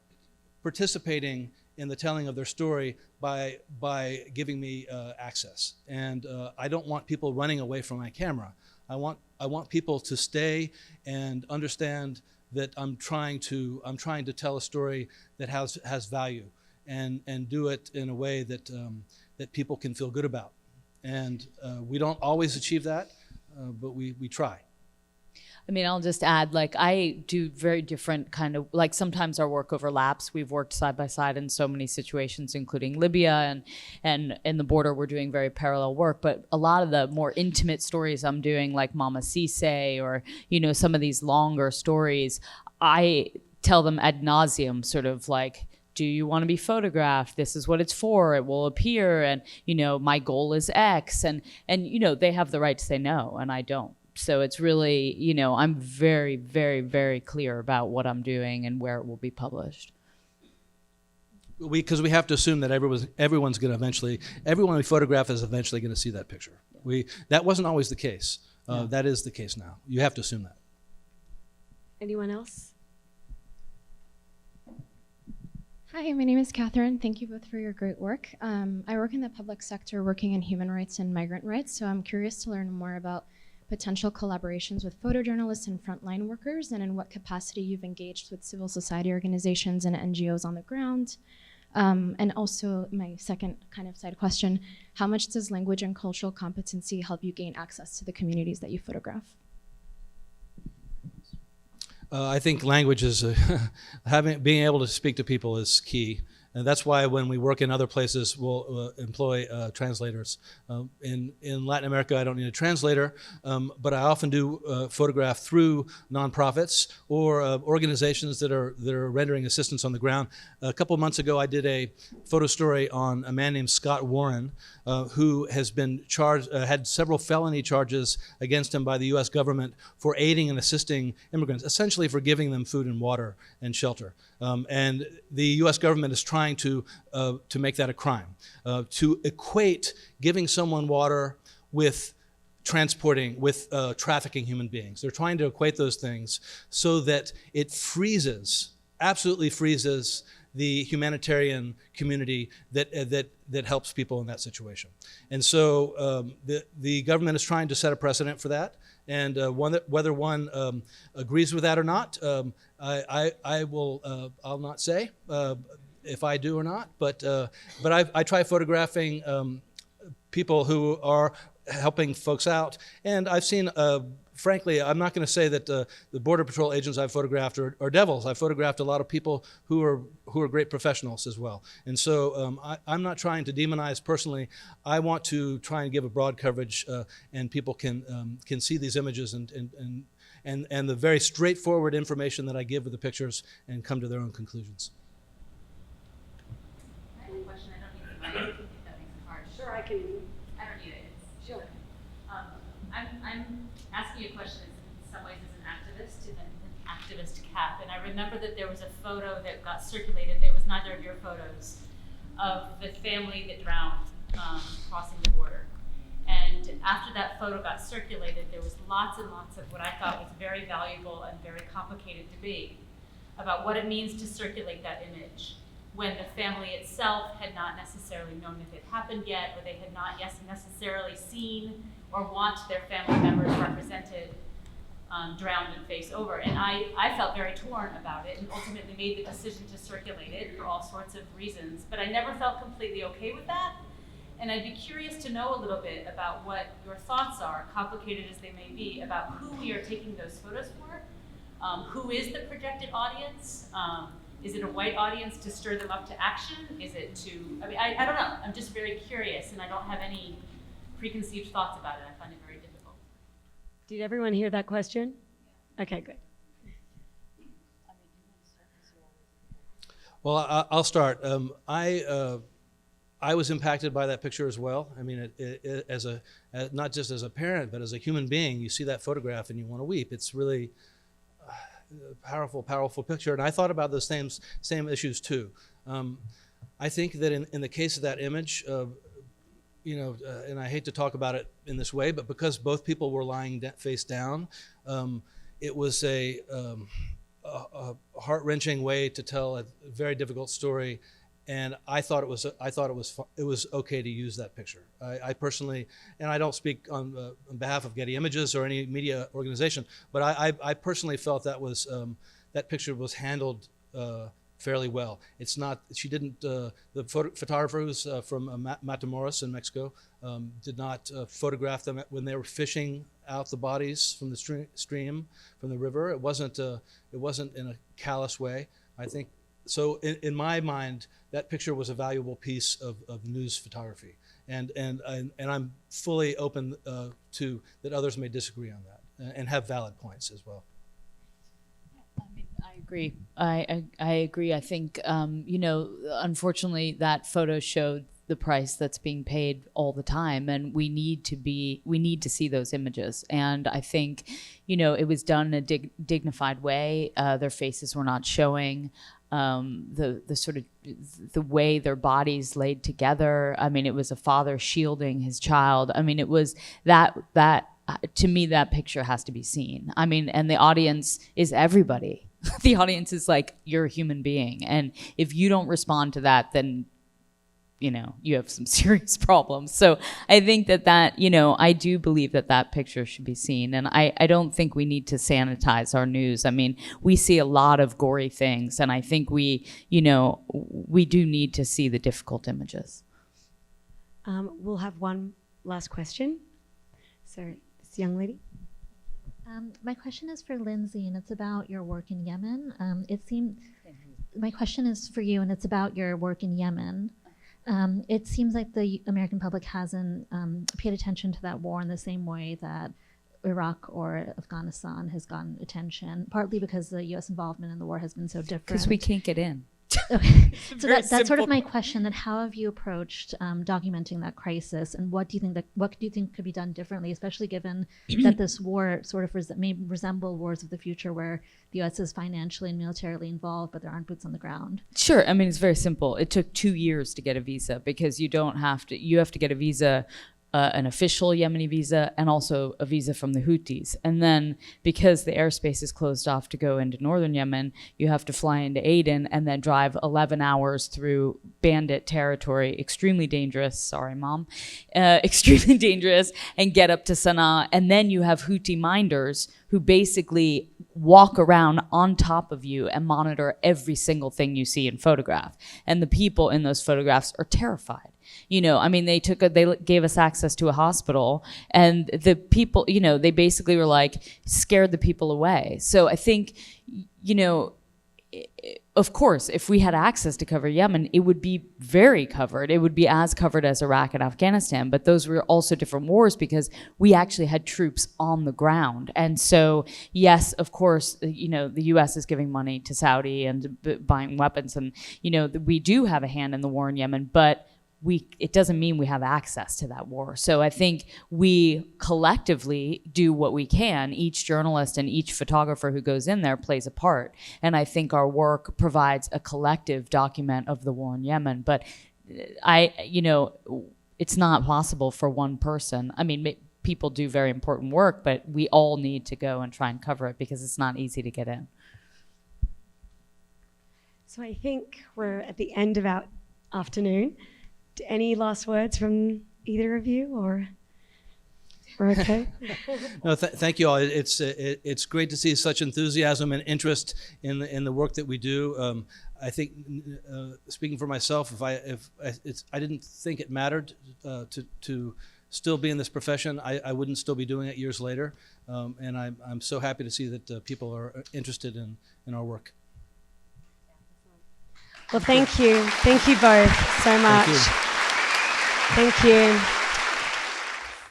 participating in the telling of their story by giving me access. And I don't want people running away from my camera. I want people to stay and understand that I'm trying to tell a story that has value, and do it in a way that that people can feel good about. And we don't always achieve that, but we try. I mean, I'll just add, I do very different kind of, sometimes our work overlaps. We've worked side by side in so many situations, including Libya, and in the border, we're doing very parallel work. But a lot of the more intimate stories I'm doing, like Mama Cisse, or, some of these longer stories, I tell them ad nauseum, sort of do you want to be photographed? This is what it's for. It will appear. And, my goal is X. And they have the right to say no, and I don't. So it's really, I'm very, very, very clear about what I'm doing and where it will be published. Because we have to assume that everyone's going to eventually, everyone we photograph is eventually going to see that picture. That wasn't always the case. That is the case now. You have to assume that. Anyone else? Hi, my name is Catherine. Thank you both for your great work. I work in the public sector working in human rights and migrant rights, so I'm curious to learn more about potential collaborations with photojournalists and frontline workers, and in what capacity you've engaged with civil society organizations and NGOs on the ground. And also, my second kind of side question, how much does language and cultural competency help you gain access to the communities that you photograph? I think language is, being able to speak to people is key. And that's why when we work in other places, we'll employ translators. In Latin America, I don't need a translator, but I often do photograph through nonprofits or organizations that are rendering assistance on the ground. A couple of months ago, I did a photo story on a man named Scott Warren, who has been charged, had several felony charges against him by the U.S. government for aiding and assisting immigrants, essentially for giving them food and water and shelter. And the U.S. government is trying to make that a crime, to equate giving someone water with transporting, with trafficking human beings. They're trying to equate those things so that it freezes, absolutely freezes the humanitarian community that helps people in that situation. And so the government is trying to set a precedent for that. And whether one agrees with that or not, I'll not say. if I do or not, but I try photographing people who are helping folks out, and I've seen. Frankly, I'm not going to say that the Border Patrol agents I've photographed are devils. I've photographed a lot of people who are great professionals as well. And so I'm not trying to demonize personally. I want to try and give a broad coverage, and people can see these images and the very straightforward information that I give with the pictures and come to their own conclusions. I have a question. I don't need the mic if that makes it hard. Sure, I can. I don't need it. Sure. I'm asking you a question in some ways as an activist, and an activist cap. And I remember that there was a photo that got circulated. It was neither of your photos of the family that drowned crossing the border. And after that photo got circulated, there was lots and lots of what I thought was very valuable and very complicated debate about what it means to circulate that image when the family itself had not necessarily known if it happened yet, or they had not yet necessarily seen or want their family members represented drowned and face over. And I felt very torn about it and ultimately made the decision to circulate it for all sorts of reasons, but I never felt completely okay with that. And I'd be curious to know a little bit about what your thoughts are, complicated as they may be, about who we are taking those photos for. Who is the projected audience? Is it a white audience to stir them up to action? Is it to, I mean, I don't know. I'm just very curious, and I don't have any preconceived thoughts about it. I find it very difficult. Did everyone hear that question? Okay, good. Well, I'll start. I was impacted by that picture as well. I mean, not just as a parent, but as a human being, you see that photograph and you want to weep. It's really a powerful picture. And I thought about those same issues too. I think that in the case of that image, and I hate to talk about it in this way, but because both people were lying face down, it was a heart-wrenching way to tell a very difficult story. And I thought it was okay to use that picture. I personally, and I don't speak on behalf of Getty Images or any media organization, but I personally felt that picture was handled fairly well. It's not. She didn't. The photographer who's from Matamoros in Mexico did not photograph them when they were fishing out the bodies from the stream from the river. It wasn't in a callous way. I think. So in my mind, that picture was a valuable piece of news photography, and I'm fully open to that others may disagree on that and have valid points as well. I mean, I agree. I agree. I think unfortunately, that photo showed the price that's being paid all the time, and we need to see those images. And I think, it was done in a dignified way. Their faces were not showing. The sort of the way their bodies laid together. I mean, it was a father shielding his child. I mean, it was that to me, that picture has to be seen. I mean, and the audience is everybody. The audience is like, you're a human being, and if you don't respond to that, then you have some serious problems. So I think that I do believe that picture should be seen. And I don't think we need to sanitize our news. I mean, we see a lot of gory things, and I think we do need to see the difficult images. We'll have one last question. Sorry, this young lady. My question is for Lynsey, and it's about your work in Yemen. My question is for you, and it's about your work in Yemen. It seems like the American public hasn't paid attention to that war in the same way that Iraq or Afghanistan has gotten attention, partly because the U.S. involvement in the war has been so different. Because we can't get in. Okay, so that's sort of my question. That how have you approached documenting that crisis, and what do you think could be done differently, especially given that this war sort of may resemble wars of the future, where the U.S. is financially and militarily involved, but there aren't boots on the ground? Sure. I mean, it's very simple. It took 2 years to get a visa, because you have to get a visa. An official Yemeni visa, and also a visa from the Houthis. And then because the airspace is closed off to go into northern Yemen, you have to fly into Aden and then drive 11 hours through bandit territory, extremely dangerous, sorry mom, extremely dangerous, and get up to Sana'a. And then you have Houthi minders who basically walk around on top of you and monitor every single thing you see in photograph. And the people in those photographs are terrified. You know, I mean, they gave us access to a hospital, and the people, you know, they basically were like, scared the people away. So I think, you know, of course, if we had access to cover Yemen, it would be very covered. It would be as covered as Iraq and Afghanistan, but those were also different wars because we actually had troops on the ground. And so, yes, of course, you know, the U.S. is giving money to Saudi and buying weapons, and, you know, we do have a hand in the war in Yemen, but it doesn't mean we have access to that war. So I think we collectively do what we can. Each journalist and each photographer who goes in there plays a part. And I think our work provides a collective document of the war in Yemen. But you know, it's not possible for one person. I mean, people do very important work, but we all need to go and try and cover it because it's not easy to get in. So I think we're at the end of our afternoon. Any last words from either of you, or we're okay? No, thank you all. It's great to see such enthusiasm and interest in the work that we do. I think, speaking for myself, I didn't think it mattered to still be in this profession, I wouldn't still be doing it years later. And I'm so happy to see that people are interested in our work. Well, thank you. Thank you both so much. Thank you. Thank you.